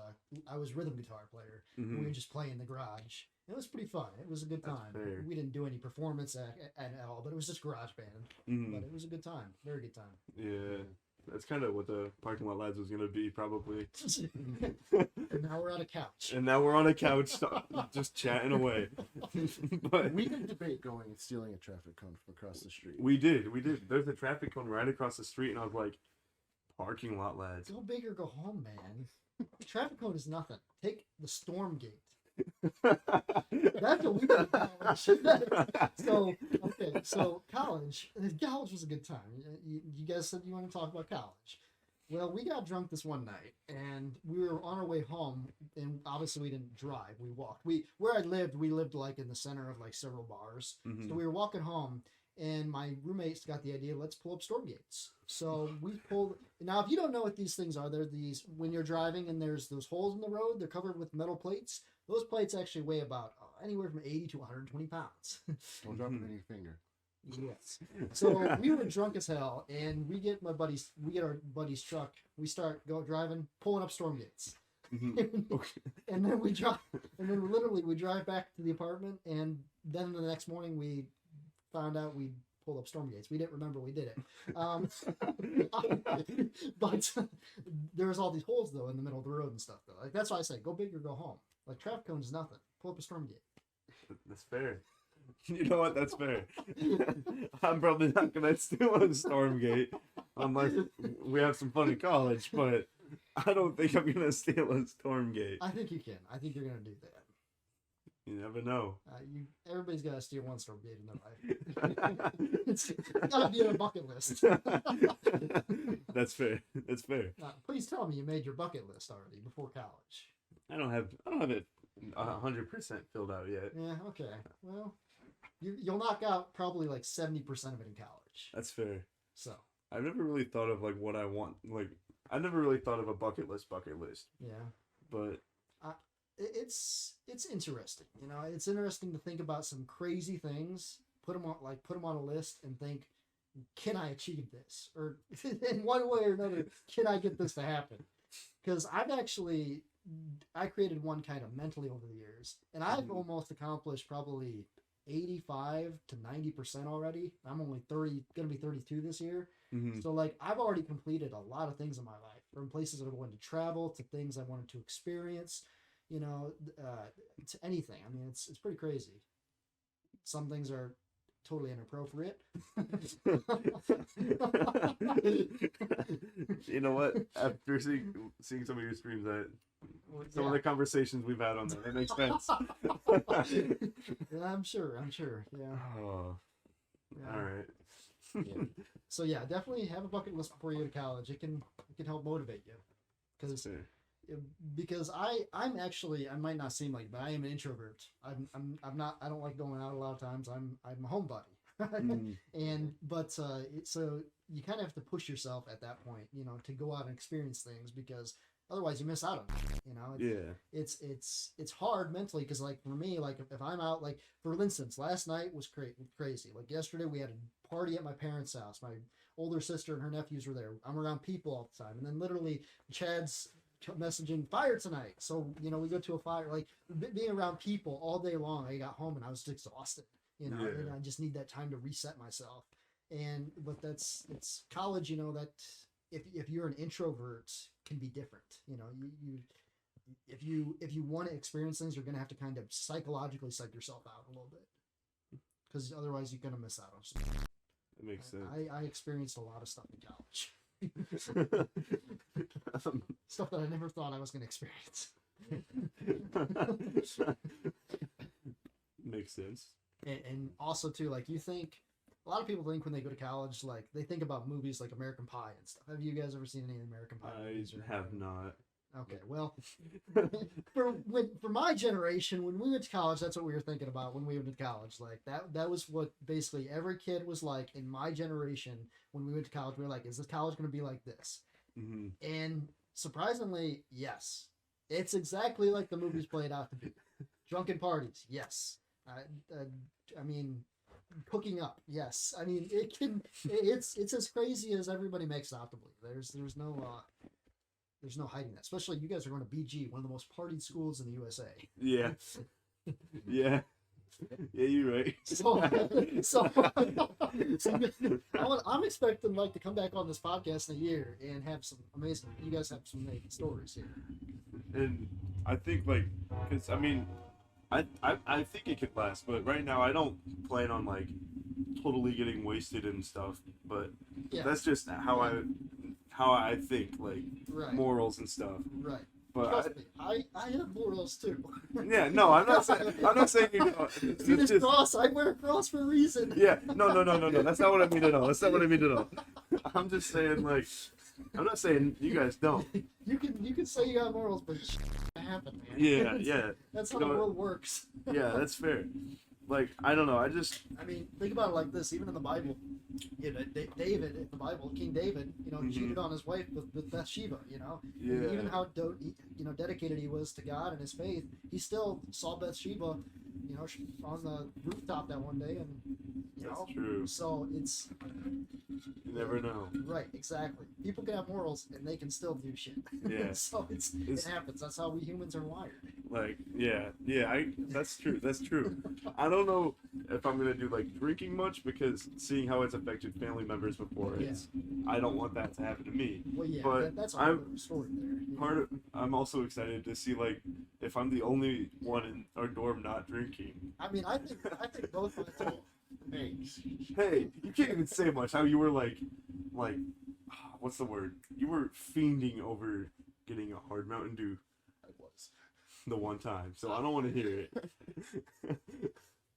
rhythm guitar player. We would just play in the garage. It was pretty fun. It was a good time. We didn't do any performance at all, but it was just garage band. But it was a good time. Very good time. Yeah. That's kind of what the Parking Lot Lads was going to be, probably. And now we're on a couch. Just chatting away. But we did debate going and stealing a traffic cone from across the street. We did. There's a traffic cone right across the street, and I was like, Parking Lot Lads. Go big or go home, man. Traffic cone is nothing. Take the storm gate. That's what we did in college. So college was a good time. You guys said you want to talk about college. Well, we got drunk this one night, and we were on our way home, and obviously we didn't drive. We walked. Where I lived, we lived like in the center of like several bars. So we were walking home, and my roommates got the idea, let's pull up storm gates. So we pulled. Now, if you don't know what these things are, they're these, when you're driving and there's those holes in the road, they're covered with metal plates. Those plates actually weigh about anywhere from 80 to 120 pounds. Don't drop it in your finger. Yes. So we were drunk as hell, and we get our buddy's truck. We start driving, pulling up storm gates. And then we drive, and then we drive back to the apartment, and then the next morning we found out we pulled up storm gates. We didn't remember we did it. But there was all these holes though in the middle of the road and stuff though. Like that's why I say go big or go home. Like traffic cones is nothing. Pull up a storm gate. That's fair. You know what? That's fair. I'm probably not gonna steal a storm gate unless we have some fun in college, but I don't think I'm gonna steal a storm gate. I think you can. I think you're gonna do that. You never know. Everybody's got to steal one storm gate in their life. It's got to be on a bucket list. That's fair. That's fair. Please tell me you made your bucket list already before college. I don't have it 100% filled out yet. Yeah. Okay. Well, you'll knock out probably like 70% of it in college. That's fair. So. I've never really thought of like what I want. Like I never really thought of a bucket list. Yeah. But. It's interesting, you know. It's interesting to think about some crazy things, put them on a list, and think, can I achieve this, or in one way or another, can I get this to happen? Because I created one kind of mentally over the years, and I've almost accomplished probably 85 to 90% already. I'm only gonna be 32 this year. Mm-hmm. So like I've already completed a lot of things in my life, from places I wanted to travel to things I wanted to experience. You know, to anything. I mean, it's pretty crazy. Some things are totally inappropriate. You know what? After seeing some of your streams, some of the conversations we've had on there, that makes sense. Yeah, I'm sure. Yeah. Oh, Yeah. all right. Yeah. So yeah, definitely have a bucket list before you go to college. It can help motivate you, because I'm actually, I might not seem like it, but I am an introvert. I'm not, I don't like going out a lot of times. I'm a homebody. So you kind of have to push yourself at that point, you know, to go out and experience things, because otherwise you miss out on it, you know. It's hard mentally, because like for me, like if I'm out, like for instance, last night was crazy. Like yesterday we had a party at my parents' house. My older sister and her nephews were there. I'm around people all the time, and then literally Chad's messaging fire tonight, so you know we go to a fire. Like being around people all day long, I got home and I was exhausted, you know. And I just need that time to reset myself. But it's college, you know, that if you're an introvert, can be different, you know. You if you want to experience things, you're gonna have to kind of psychologically psych yourself out a little bit, because otherwise you're gonna miss out on stuff. That makes sense. I experienced a lot of stuff in college. Stuff that I never thought I was going to experience. Makes sense. And also too, like, you think, a lot of people think when they go to college, like they think about movies like American Pie and stuff. Have you guys ever seen any American Pie movies? I have not. Okay, well, for my generation, when we went to college, that's what we were thinking about when we went to college. Like that was what basically every kid was like in my generation when we went to college. We were like, is this college going to be like this? Mm-hmm. And surprisingly, yes, it's exactly like the movies played out to be. Drunken parties, yes. I mean, hooking up, yes. I mean, it's as crazy as everybody makes it out to believe. There's no hiding that. Especially you guys are going to BG, one of the most partied schools in the USA. Yeah. Yeah. Yeah, you're right. I'm expecting like to come back on this podcast in a year and have some amazing. You guys have some amazing stories here. And I think like, cause I mean, I think it could last, but right now I don't plan on like totally getting wasted and stuff. But that's just how I think, like morals and stuff. Right. But trust me, I have morals too. Yeah, no, I'm not saying you don't. See this cross? I wear a cross for a reason. Yeah, no. That's not what I mean at all. I'm just saying, like, I'm not saying you guys don't. You can say you got morals, but shit happen, man. Yeah. That's how the world works. Yeah, that's fair. Like, I don't know. I mean, think about it like this. Even in the Bible, you know, David in the Bible, King David, you know, cheated on his wife with Bathsheba. You know, yeah. Even how dedicated he was to God and his faith, he still saw Bathsheba, you know, on the rooftop that one day, and that's true. So it's you never know. Right, exactly. People can have morals and they can still do shit. Yeah. So it happens. That's how we humans are wired. Like, that's true. That's true. I don't know if I'm gonna do like drinking much because seeing how it's affected family members before, Yeah. I don't want that to happen to me. Well, yeah, But that's a whole I'm different story there. I'm also excited to see like if I'm the only one in our dorm not drinking. I mean, I think both my two. Hey, Hey, you can't even say much. How you were like, what's the word? You were fiending over getting a hard Mountain Dew I was. the one time, so I don't want to hear it.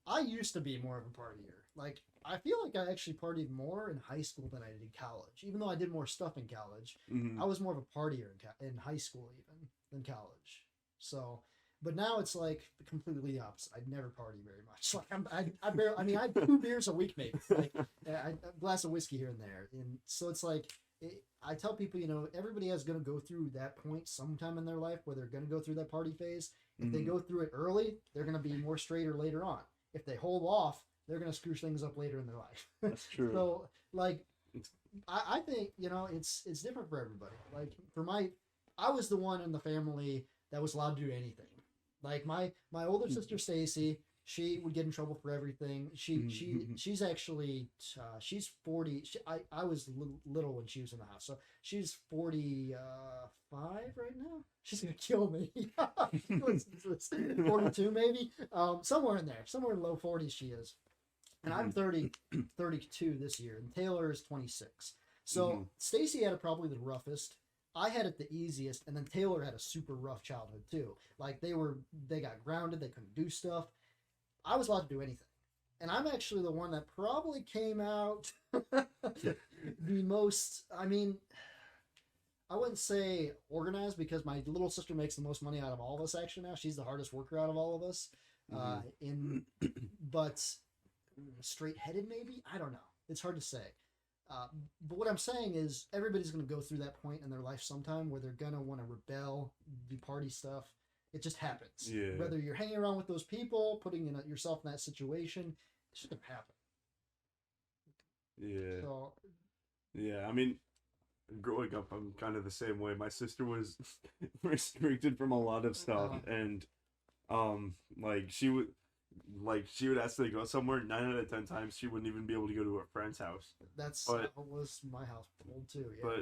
I used to be more of a partier. Like, I feel like I actually partied more in high school than I did in college. Even though I did more stuff in college, Mhm. I was more of a partier in high school even than college. So, but now it's like completely the opposite. I never party very much. Like I barely. I mean, I had 2 beers a week maybe. Like a glass of whiskey here and there. And so it's like I tell people, everybody is going to go through that point sometime in their life where they're going to go through that party phase. If they Mhm. go through it early, they're going to be more straighter later on. If they hold off, they're going to screw things up later in their life. That's true. So, like, I think it's different for everybody. Like I was the one in the family that was allowed to do anything. Like my older sister Stacy, she would get in trouble for everything. She's actually she's 40. I was little when she was in the house, so she's 45 right now. She's gonna kill me. 42 maybe, somewhere in there, somewhere in low 40s she is. And I'm 32 this year, and Taylor is 26. So Stacy had it probably the roughest. I had it the easiest, and then Taylor had a super rough childhood too. Like they got grounded, they couldn't do stuff. I was allowed to do anything, and I'm actually the one that probably came out the most. I mean, I wouldn't say organized because my little sister makes the most money out of all of us. Actually, now she's the hardest worker out of all of us. But straight-headed maybe, I don't know, it's hard to say. But what I'm saying is everybody's going to go through that point in their life sometime where they're going to want to rebel, do party stuff. It just happens. Yeah. Whether you're hanging around with those people, putting yourself in that situation, it's just going to happen. Yeah. So, Yeah, I mean, growing up, I'm kind of the same way. My sister was restricted from a lot of stuff, and she would ask to go somewhere. 9 out of 10 times, she wouldn't even be able to go to a friend's house. that was my household too. Yeah.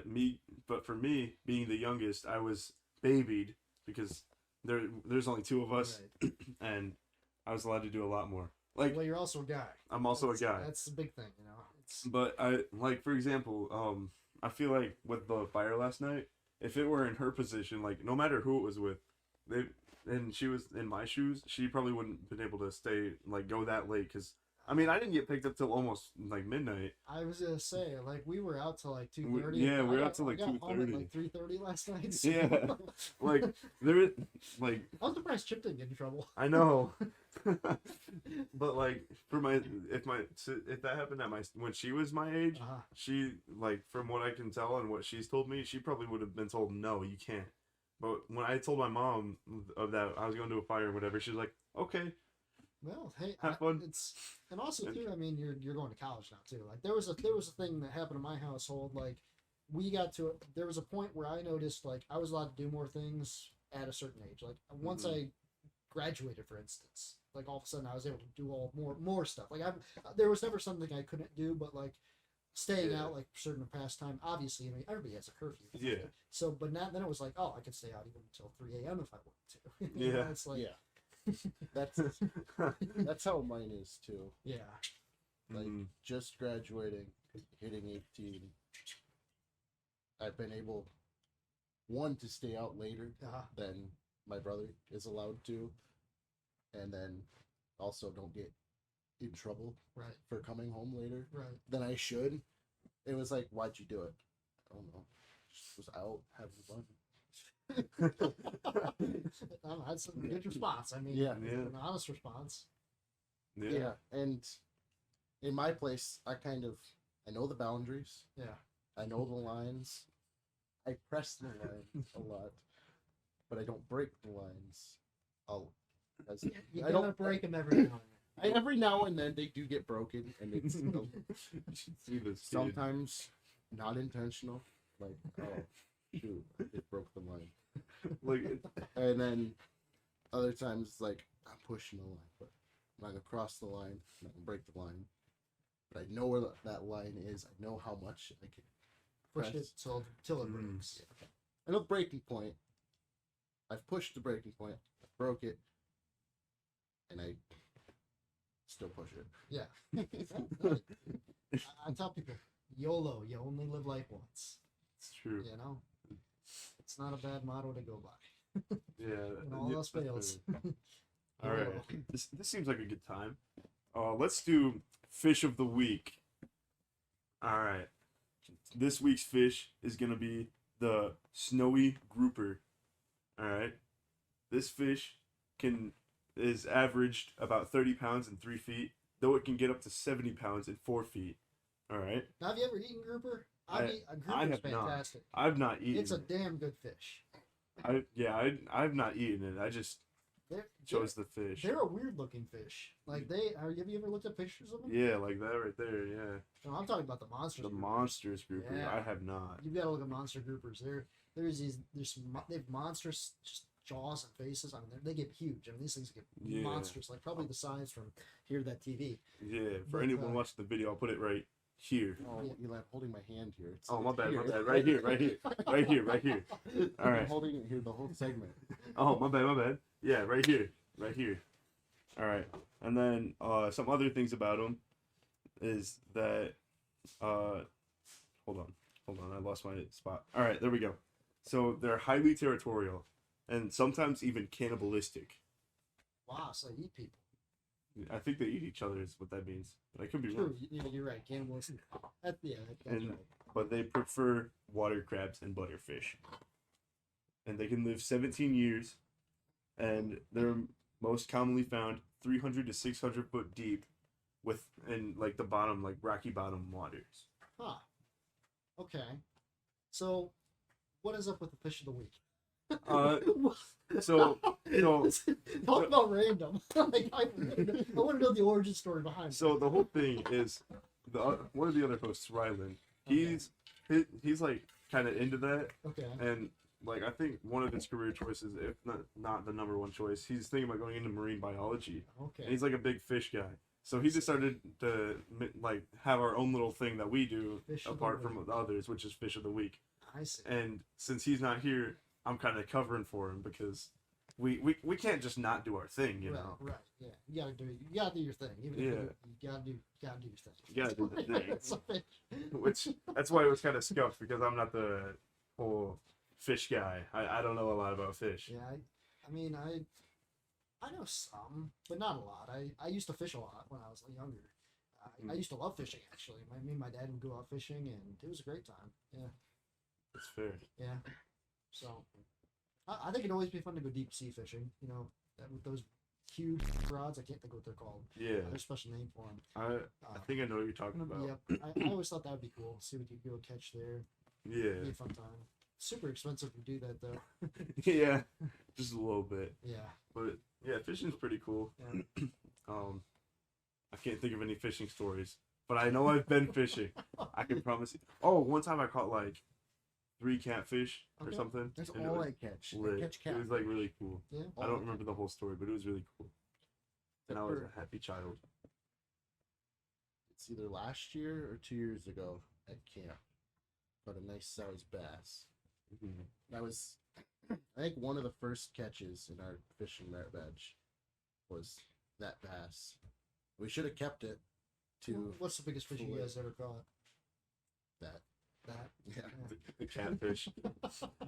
But for me, being the youngest, I was babied because there's only 2 of us, Right. and I was allowed to do a lot more. Like, Well, you're also a guy. I'm also a guy. That's the big thing, It's But for example, I feel like with the fire last night, if it were in her position, like no matter who it was with, and she was in my shoes, she probably wouldn't been able to go that late. Cause I mean, I didn't get picked up till almost like midnight. I was gonna say, like, we were out till like 2:30. Yeah, we were out till I like got home at 2:30. like 3:30 last night. So. Yeah, like there, like I'm surprised Chip didn't get in trouble. I know, but like if that happened at when she was my age, she from what I can tell and what she's told me, she probably would have been told no, you can't. But when I told my mom of that I was going to a fire or whatever, she's like, okay. Well, hey, have fun. And also too. I mean, you're going to college now too. Like there was a thing that happened in my household. Like there was a point where I noticed like I was allowed to do more things at a certain age. Like once I graduated, for instance, like all of a sudden I was able to do more stuff. Like there was never something I couldn't do, but like staying out like certain pastime. Obviously, I mean everybody has a curfew. Yeah. So, but now then it was like, oh, I could stay out even until 3 a.m. if I wanted to. Yeah. It's like That's how mine is too. yeah. Like just graduating, hitting 18. I've been able to stay out later than my brother is allowed to, and then also don't get in trouble for coming home later than I should. It was like, why'd you do it? I don't know. Just was out having fun. That's a good response. I mean, an honest response. Yeah, and in my place, I know the boundaries. Yeah. I know the lines. I press the line a lot, but I don't break the lines. I don't break them every now and then. Every now and then they do get broken, and it's sometimes not intentional. Like, oh shoot, it broke the line. Like, and then Other times it's like I'm pushing the line, but I'm not gonna cross the line. I'm not gonna break the line. But I know where that line is. I know how much I can Push press. it till it Mm. breaks. I know the breaking point. I've pushed the breaking point. I broke it, and I still push it. Yeah. I tell people, YOLO, you only live life once. It's true. You know, it's not a bad motto to go by. Yeah. When all else that's fails. fair. All YOLO. right. This seems like a good time. Let's do fish of the week. All right. This week's fish is gonna be the snowy grouper. All right. This fish is averaged about 30 pounds in 3 feet, though it can get up to 70 pounds in 4 feet. All right. Now, have you ever eaten grouper? I Grouper's have not. fantastic. I've not eaten. It's a damn good fish. I've not eaten it. I just They're, chose the fish. they're a weird looking fish. Like have you ever looked at pictures of them? Yeah, like that right there. Yeah. No, I'm talking about the monsters. The groupers. monsters grouper. Yeah. I have not. You've got to look at monster groupers. They have monstrous just jaws and faces. I mean, they get huge. I mean, these things get Yeah. monstrous, like probably the size from here to that TV. Yeah. For But, anyone watching the video, I'll put it right here. Oh, Yeah. Eli, I'm holding my hand here. It's, Oh, my it's bad. My here. bad. Right here. Right here. Right here. Right here. All I'm right. holding it here the whole segment. Oh, my bad. My bad. Yeah, right here. Right here. All right. And then some other things about them is that hold on. I lost my spot. All right, there we go. So they're highly territorial and sometimes even cannibalistic. Wow, so they eat people. I think they eat each other is what that means, but I could be True, wrong. you're right. Cannibalistic. That's And- right. But they prefer water crabs and butterfish. And they can live 17 years, and they're most commonly found 300 to 600 foot deep in like the bottom, like rocky bottom waters. Huh. Okay. So, what is up with the fish of the week? So Talk about random. Like, I want to know the origin story behind it. So the whole thing is one of the other hosts, Rylan. He's like kind of into that, Okay. and like I think one of his career choices, if not the number one choice, he's thinking about going into marine biology. Okay. And he's like a big fish guy. So he decided to like have our own little thing that we do Fish of the apart from week. the others, which is fish of the week. I see. And since he's not here, I'm kind of covering for him because we can't just not do our thing, you know. Right. Yeah. You gotta do your thing. Even if Yeah. you gotta do your thing. You gotta do the thing. It's a fish. Which that's why it was kind of scuffed because I'm not the whole fish guy. I don't know a lot about fish. Yeah. I mean, I know some, but not a lot. I used to fish a lot when I was younger. I used to love fishing actually. Me and my dad would go out fishing, and it was a great time. Yeah. That's fair. Yeah. So, I think it'd always be fun to go deep sea fishing. You know, with those huge rods. I can't think what they're called. Yeah. There's a special name for them. I think I know what you're talking about. Yep. I always thought that would be cool. See what you could go catch there. It'd be Yeah. a fun time. Super expensive to do that though. Yeah. Just a little bit. Yeah. But yeah, fishing's pretty cool. Yeah. I can't think of any fishing stories, but I know I've been fishing. I can promise you. Oh, one time I caught like 3 catfish or Okay. something. That's and it all was I catch. I lit. catch It was like really cool. Yeah. I don't remember the whole story, but it was really cool. And I was a happy child. It's either last year or 2 years ago at camp. Caught a nice sized bass. Mhm. That was, I think, one of the first catches in our fishing merit badge was that bass. We should have kept it to What's the biggest fish you fillet. guys ever caught? that. That. Yeah. The catfish.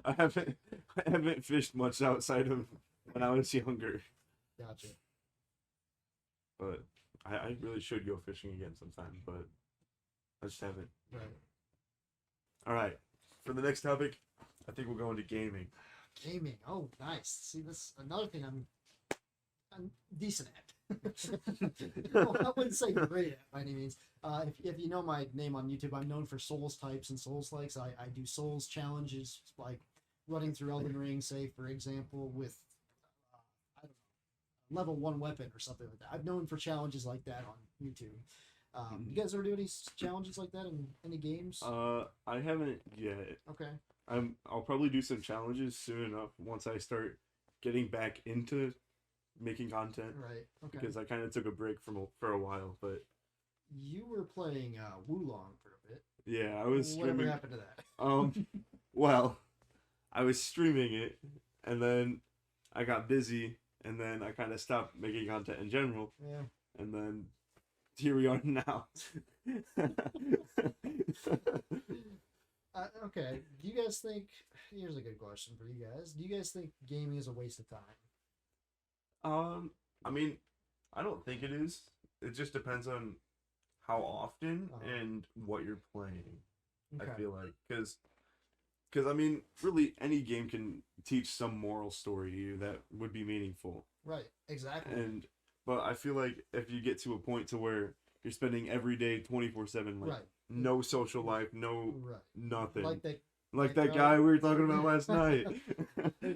I haven't fished much outside of when I was younger, Gotcha. but I really should go fishing again sometime, but I just haven't. Right. All right, for the next topic, I think we'll go into gaming. Gaming. Oh, nice. See, this another thing I'm decent at. No, I wouldn't say great at by any means. If you know my name on YouTube, I'm known for Souls types and Souls likes. I do Souls challenges like running through Elden Ring, say for example, with I don't know, level 1 weapon or something like that. I'm known for challenges like that on YouTube. You guys ever do any challenges like that in any games? I haven't yet. Okay. I'll probably do some challenges soon enough once I start getting back into making content Right. Okay. because I kind of took a break for a while. But You were playing Wulong for a bit. yeah, I was Whatever streaming. happened to that? Well, I was streaming it, and then I got busy, and then I kind of stopped making content in general, Yeah. and then here we are now. Okay. Do you guys think? Here's a good question for you guys. Do you guys think gaming is a waste of time? I mean, I don't think it is. It just depends on how often and what you're playing. Okay. I feel like because I mean, really, any game can teach some moral story to you that would be meaningful. Right. Exactly. But I feel like if you get to a point to where you're spending every day 24/7, like Right. no social life, no Right. nothing, Like that. like that guy we were talking about last night.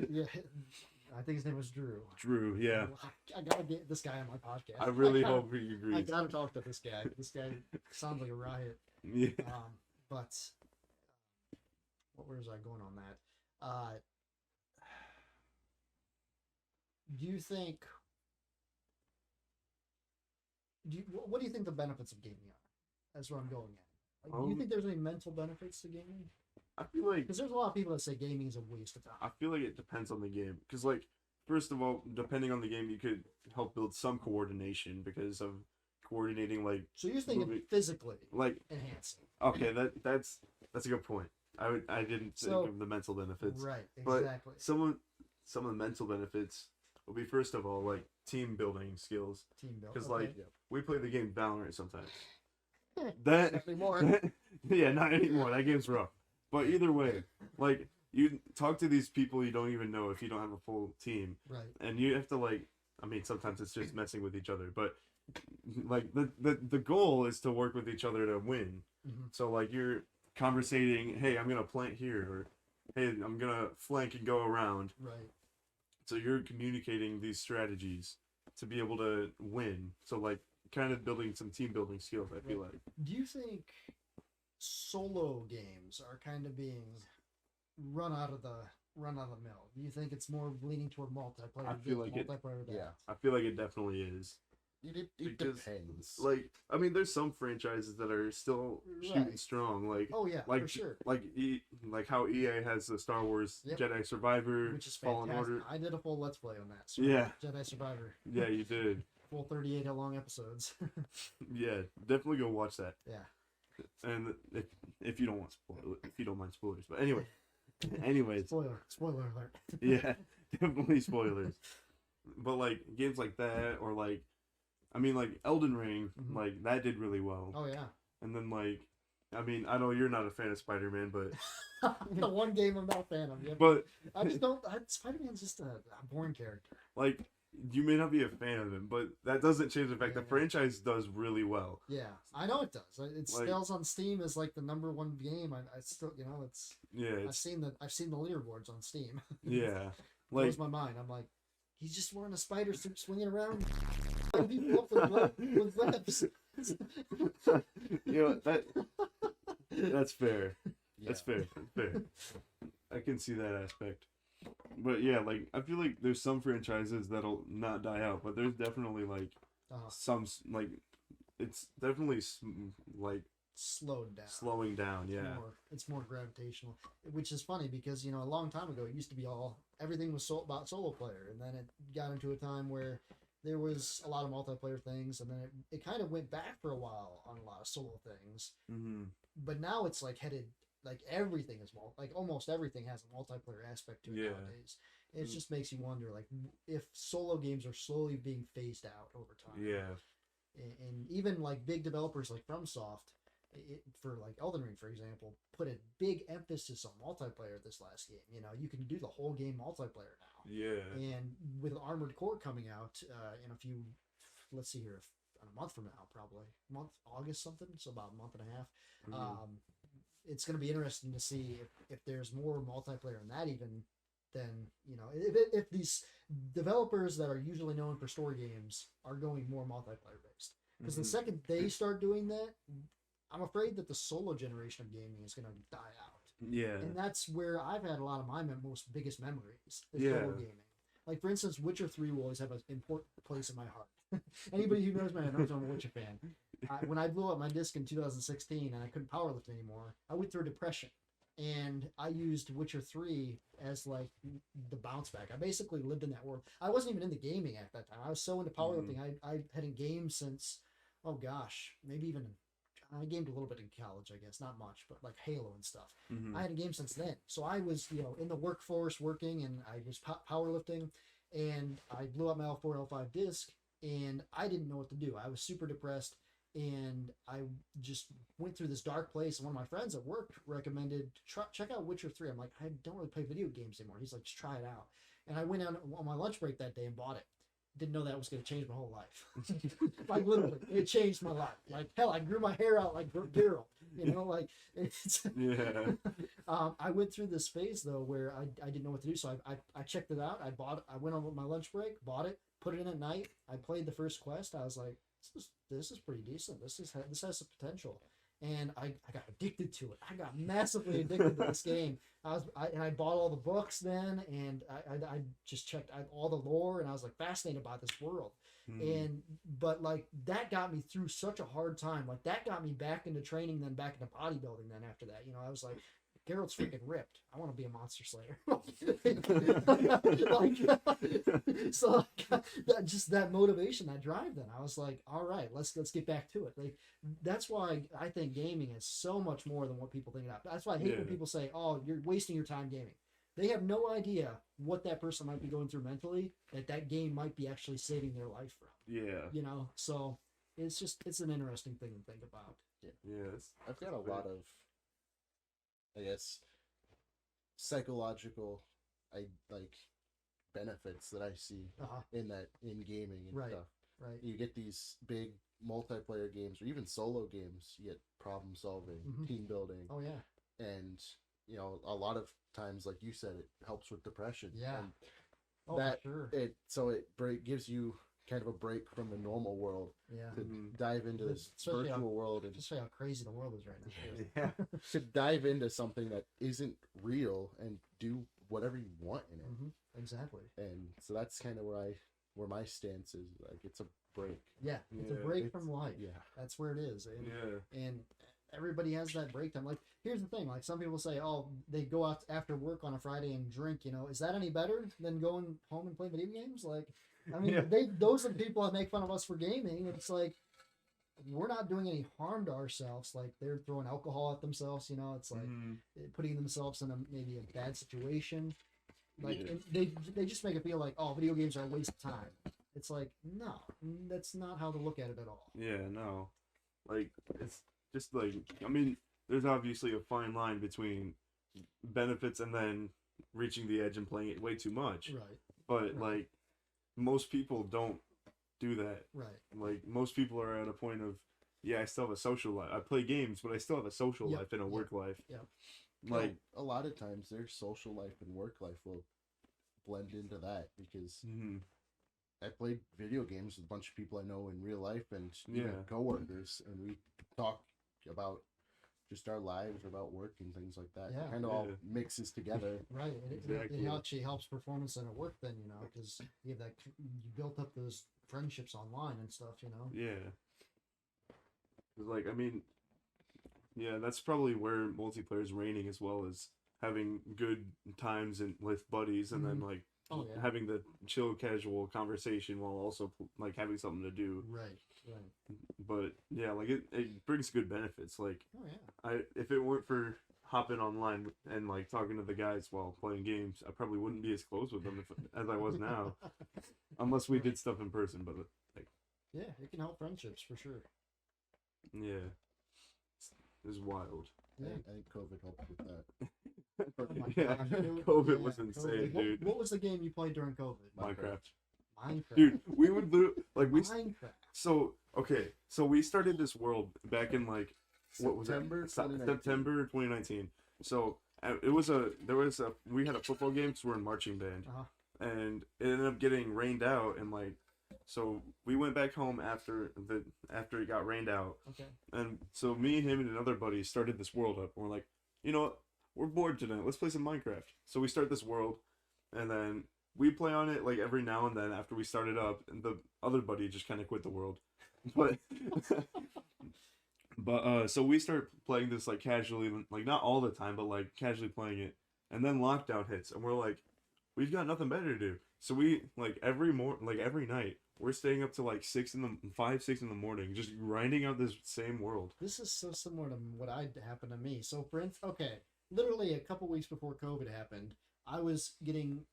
Yeah. I think his name was Drew. Drew, yeah. I gotta get this guy on my podcast. I really hope he I agrees. gotta talk to this guy. This guy sounds like a riot. Yeah. But where was I going on that? Do you think? What do you think the benefits of gaming are? That's what I'm going at. Like, do you think there's any mental benefits to gaming? I feel like Because there's a lot of people that say gaming is a waste of time. I feel like it depends on the game. Because, like, first of all, depending on the game, you could help build some coordination because of coordinating, like. So you're thinking physically like enhancing. Okay, that's a good point. I didn't think of the mental benefits. Right. But Exactly. some of the mental benefits will be first of all like team building skills. Team building. Because like we play the game Valorant sometimes. Not anymore. Yeah, not anymore. That game's rough. But either way, like you talk to these people you don't even know if you don't have a full team, Right. and you have to like. I mean, sometimes it's just messing with each other, but like the goal is to work with each other to win. Mm-hmm. So like you're conversating, hey, I'm gonna plant here, or hey, I'm gonna flank and go around. Right. So you're communicating these strategies to be able to win. So like kind of building some team building skills, I feel like. Do you think solo games are kind of being run out of the mill? Do you think it's more leaning toward multiplayer? I feel like it. Yeah. I feel like it definitely is. It Because, depends. Like, I mean, there's some franchises that are still shooting Right. strong. Like, Oh yeah, like for sure. like how EA has the Star Wars Yep. Jedi Survivor, Which is Fallen fantastic. Order. I did a full Let's Play on that. So Yeah. Jedi Survivor. Yeah, you did. Full 38 long episodes. Yeah, definitely go watch that. Yeah. And if you don't want if you don't mind spoilers, but anyway, anyways, Spoiler alert. yeah, definitely spoilers. But like games like that, or like, I mean, like Elden Ring, Mhm. like that did really well. Oh yeah. And then like, I mean, I know you're not a fan of Spider-Man, but The one game I'm not a fan of. Yeah. but I just don't. Spider-Man's just a boring character. like you may not be a fan of him, but that doesn't change the fact the Yeah. franchise does really well. Yeah, I know it does. It Like- sells on Steam as like the #1 game. I still, it's. Yeah, I've it's, seen the leaderboards on Steam. yeah, Blows like my mind. I'm like, he's just wearing a spider suit, swinging around, people up with webs. you know that's fair. Yeah. That's fair. That's fair. I can see that aspect. But yeah, like I feel like there's some franchises that'll not die out, but there's definitely like some like it's definitely like Slowed down. slowing down. Yeah. It's more gravitational, which is funny because a long time ago it used to be everything was about solo player, and then it got into a time where there was a lot of multiplayer things, and then it kind of went back for a while on a lot of solo things. Mm-hmm. But now it's like headed like everything is almost everything has a multiplayer aspect to it Yeah. nowadays. It just makes you wonder like if solo games are slowly being phased out over time. Yeah. And even like big developers like FromSoft, for like Elden Ring, for example, put a big emphasis on multiplayer this last game. You can do the whole game multiplayer now. Yeah. And with Armored Core coming out in a few, let's see here, a month from now, probably August something, so about a month and a half. Mhm. It's going to be interesting to see if there's more multiplayer in that even than if these developers that are usually known for story games are going more multiplayer based. Because the second they start doing that, I'm afraid that the solo generation of gaming is going to die out. Yeah. And that's where I've had a lot of my biggest memories is Yeah. solo gaming. Like for instance, Witcher 3 will always have an important place in my heart. Anybody who knows me knows I'm a Witcher fan. When I blew up my disc in 2016 and I couldn't powerlift anymore, I went through a depression. And I used Witcher 3 as like the bounce back. I basically lived in that world. I wasn't even into gaming at that time. I was so into powerlifting. I hadn't gamed since, oh gosh, maybe even, I gamed a little bit in college, I guess. Not much, but like Halo and stuff. I hadn't gamed since then. So I was, in the workforce working, and I was powerlifting, and I blew up my L4, L5 disc, and I didn't know what to do. I was super depressed. And I just went through this dark place. And one of my friends at work recommended, check out Witcher 3. I'm like, I don't really play video games anymore. He's like, just try it out. And I went out on my lunch break that day and bought it. Didn't know that was going to change my whole life. Like literally, it changed my life. Like hell, I grew my hair out like Daryl. Like it's. Yeah. I went through this phase though where I didn't know what to do. So I checked it out. I went on my lunch break, bought it, put it in at night. I played the first quest. I was like, this is pretty decent. This has some potential, and I got addicted to it. I got massively addicted to this game. I bought all the books then, and I just checked out all the lore, and I was like fascinated by this world. But like that got me through such a hard time. Like that got me back into training, then back into bodybuilding. Then after that, I was like, Geralt's freaking ripped. I want to be a monster slayer. So that motivation, that drive. Then I was like, all right, let's get back to it. Like that's why I think gaming is so much more than what people think about. That's why I hate when people say, "Oh, you're wasting your time gaming." They have no idea what that person might be going through mentally. That game might be actually saving their life from. Yeah. So it's an interesting thing to think about. Yeah. I've got a lot of, I guess, psychological benefits that I see in gaming and stuff. Right. You get these big multiplayer games or even solo games. You get problem solving, team building. Oh yeah. And a lot of times, like you said, it helps with depression. Yeah. And for sure. It gives you kind of a break from the normal world. Yeah. To dive into this virtual world and just show how crazy the world is right now. Yeah. To dive into something that isn't real and do whatever you want in it. Exactly. And so that's kind of where my stance is. Like it's a break. Yeah, it's a break from life. Yeah, that's where it is. And everybody has that break time. Like here's the thing. Like some people say, oh, they go out after work on a Friday and drink. Is that any better than going home and playing video games? Like, I mean, those are the people that make fun of us for gaming. It's like we're not doing any harm to ourselves. Like they're throwing alcohol at themselves. It's like putting themselves in maybe a bad situation. Like they just make it feel like, oh, video games are a waste of time. It's like, no, that's not how to look at it at all. Yeah, no. Like it's just like, I mean, there's obviously a fine line between benefits and then reaching the edge and playing it way too much. Right. But like most people don't do that. Right. Like most people are at a point of, yeah, I still have a social life. I play games, but I still have a social life and a work life. Yeah. Like a lot of times their social life and work life will blend into that because I played video games with a bunch of people I know in real life and coworkers, and we talk about just our lives, about work and things like that. Yeah. It kind of all mixes together. Right. Exactly. It actually helps performance at work then, because you built up those friendships online and stuff, Yeah. Like, I mean, yeah, that's probably where multiplayer is reigning, as well as having good times and with buddies, and then like having the chill, casual conversation while also like having something to do. Right. But yeah, like it brings good benefits. Like, oh yeah, if it weren't for hopping online and like talking to the guys while playing games, I probably wouldn't be as close with them as I was now, unless we did stuff in person. But like, yeah, it can help friendships for sure. Yeah. It's wild. Yeah. I think COVID helped with that. Oh my Yeah, gosh. COVID was insane, dude. What was the game you played during COVID? Minecraft. Minecraft. Dude, we would Minecraft. So we started this world back in like what was September 2019. September 2019. So we had a football game, so we're in marching band, and it ended up getting rained out, and like, so we went back home after it got rained out. Okay. And so me, him, and another buddy started this world up. And we're like, you know what? We're bored tonight. Let's play some Minecraft. So we start this world, and then we play on it like every now and then after we start it up, and the other buddy just kind of quit the world. But so we start playing this like casually, like not all the time, but like casually playing it, and then lockdown hits, and we're like, we've got nothing better to do. So we like every night we're staying up to like 6 in the morning, just grinding out this same world. This is so similar to what happened to me. So for instance, okay, literally a couple weeks before COVID happened, I was getting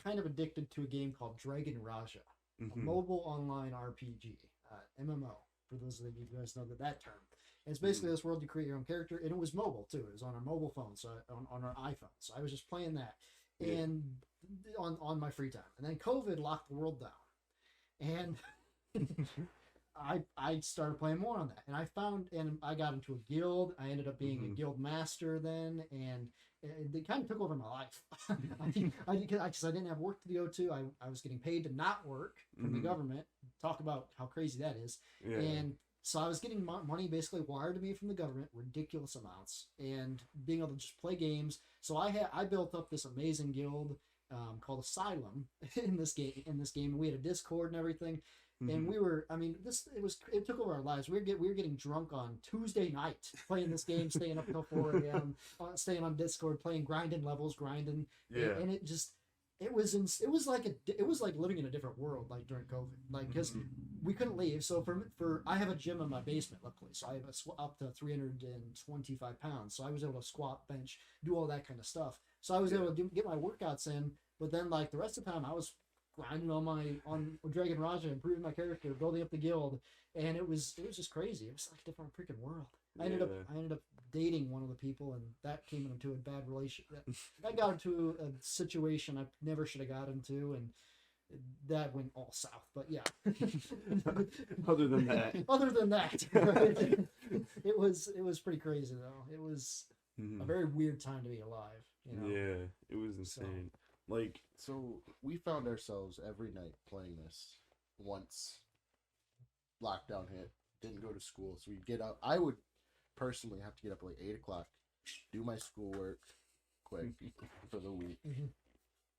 kind of addicted to a game called Dragon Raja, a mobile online RPG, MMO. For those of you guys know that term. And it's basically this world you create your own character, and it was mobile too. It was on our mobile phone, so on our iPhone. So I was just playing that, and on my free time. And then COVID locked the world down, and I started playing more on that, and I got into a guild. I ended up being a guild master then, and it kind of took over my life. Because I didn't have work to go to. I was getting paid to not work from the government. Talk about how crazy that is. Yeah. And so I was getting money basically wired to me from the government, ridiculous amounts, and being able to just play games. So I built up this amazing guild called Asylum in this game. And we had a Discord and everything. And we were, it took over our lives. We were getting drunk on Tuesday night playing this game, staying up till 4 a.m., staying on Discord, playing grinding levels, grinding. Yeah. And it was like living in a different world, like during COVID, like because we couldn't leave. So I have a gym in my basement, luckily, so I have up to 325 pounds. So I was able to squat, bench, do all that kind of stuff. So I was able to get my workouts in. But then, like the rest of the time, I was grinding on Dragon Raja, improving my character, building up the guild, and it was just crazy. It was like a different freaking world. I ended up dating one of the people, and that came into a bad relationship. I got into a situation I never should have got into, and that went all south. But yeah. Other than that, it was pretty crazy though. It was a very weird time to be alive. You know? Yeah, it was insane. So we found ourselves every night playing this. Once lockdown hit, didn't go to school, so we'd get up. I would personally have to get up at like 8 o'clock, do my schoolwork quick for the week,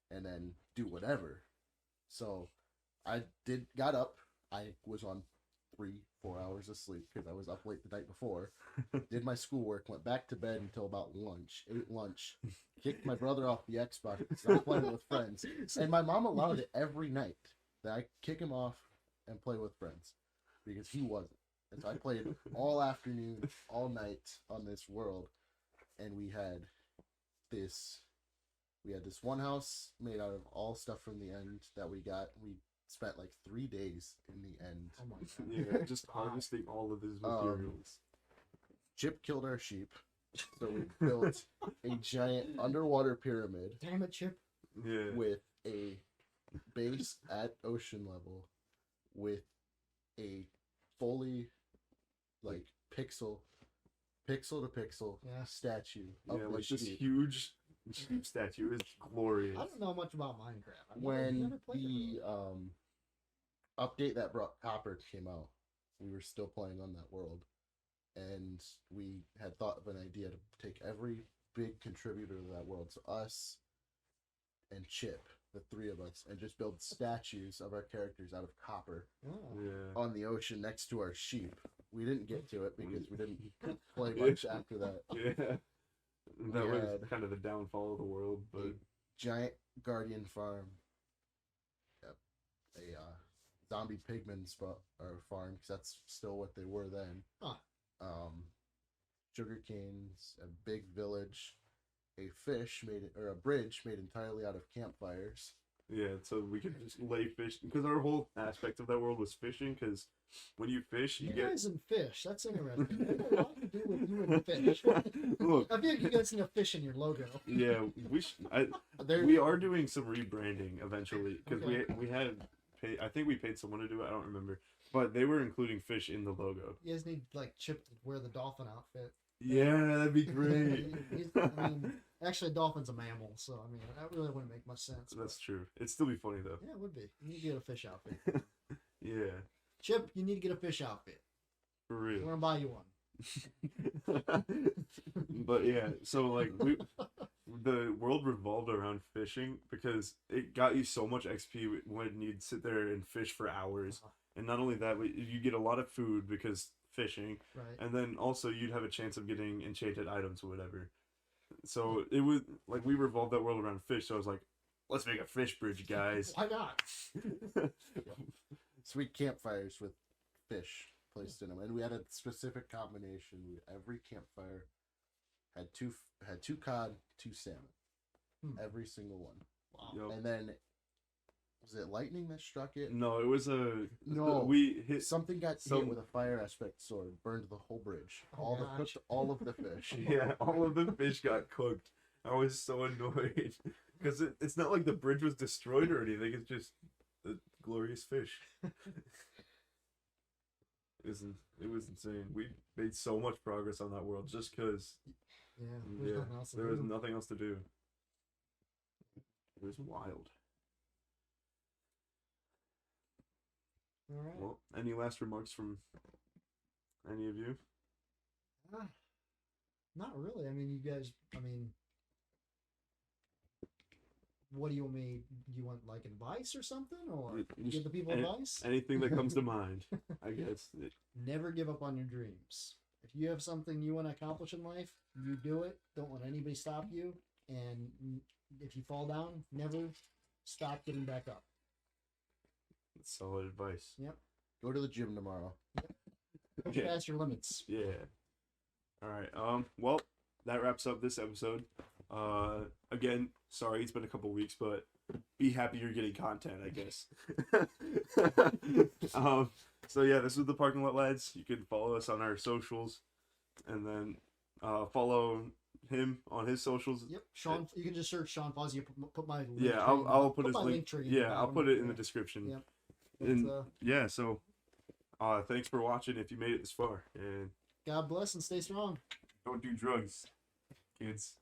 and then do whatever. So I got up. I was on 3-4 hours of sleep because I was up late the night before. Did my schoolwork, went back to bed until about lunch. Ate lunch, kicked my brother off the Xbox, started playing with friends. And my mom allowed it every night that I kick him off and play with friends because he wasn't. And so I played all afternoon, all night on this world, and we had this one house made out of all stuff from the end that we got. We spent like 3 days in the end. Oh my god! Yeah, just harvesting all of his materials. Chip killed our sheep, so we built a giant underwater pyramid. Damn it, Chip! Yeah. With a base at ocean level, with a fully like pixel to pixel statue of the like sheep. this huge statue is glorious. I don't know much about Minecraft. When the update that brought Copper came out, we were still playing on that world, and we had thought of an idea to take every big contributor to that world, so us and Chip, the three of us, and just build statues of our characters out of copper on the ocean next to our sheep. We didn't get to it because we didn't play much after that. Yeah. That was kind of the downfall of the world, but giant guardian farm. Yep. A zombie pigman farm, because that's still what they were then. Sugar canes, a big village, a bridge made entirely out of campfires. Yeah, so we could just lay fish, because our whole aspect of that world was fishing, because when you fish, you get... guys and fish, that's interesting. It has a lot to do with you and fish. Look, I feel like you guys need a fish in your logo. Yeah, we are doing some rebranding eventually, because we had paid, I think we paid someone to do it, I don't remember, but they were including fish in the logo. You guys need, like, Chip to wear the dolphin outfit. Yeah, that'd be great. Actually, a dolphin's a mammal, so I mean, that really wouldn't make much sense. That's true. It'd still be funny though. Yeah, it would be. You need to get a fish outfit. Yeah. Chip, you need to get a fish outfit. For real. We're gonna buy you one. But yeah, so like the world revolved around fishing because it got you so much XP when you'd sit there and fish for hours. And not only that, but you get a lot of food because fishing, Right. and then also you'd have a chance of getting enchanted items or whatever. So it was like we revolved that world around fish. So I was like, let's make a fish bridge, guys. Why not? Sweet campfires with fish placed in them, and we had a specific combination. Every campfire had two cod, two salmon, every single one. Wow. Yep. And then was it lightning that struck it? No, it was a No. We hit Something got hit with a fire aspect sword, burned the whole bridge. Cooked all of the fish. Yeah, all of the fish got cooked. I was so annoyed because it's not like the bridge was destroyed or anything. It's just the glorious fish. It was insane. We made so much progress on that world just because there was nothing else to do. It was wild. All right. Well, any last remarks from any of you? Not really. I mean, you guys. I mean, what do you want me? You want like advice or something, or give the people advice? Anything that comes to mind, I guess. Never give up on your dreams. If you have something you want to accomplish in life, you do it. Don't let anybody stop you. And if you fall down, never stop getting back up. That's solid advice. Yep. Go to the gym tomorrow. Push past your limits. Yeah. All right. Well, that wraps up this episode. Again, sorry it's been a couple weeks, but be happy you're getting content, I guess. So yeah, this is the Parking Lot Lads. You can follow us on our socials, and then follow him on his socials. Yep, Shawn. You can just search Shawn Fausey. Put my link yeah, I'll put his link. Yeah, I'll put it in the description. Yep. And yeah, so thanks for watching. If you made it this far, and God bless and stay strong. don't do drugs, kids.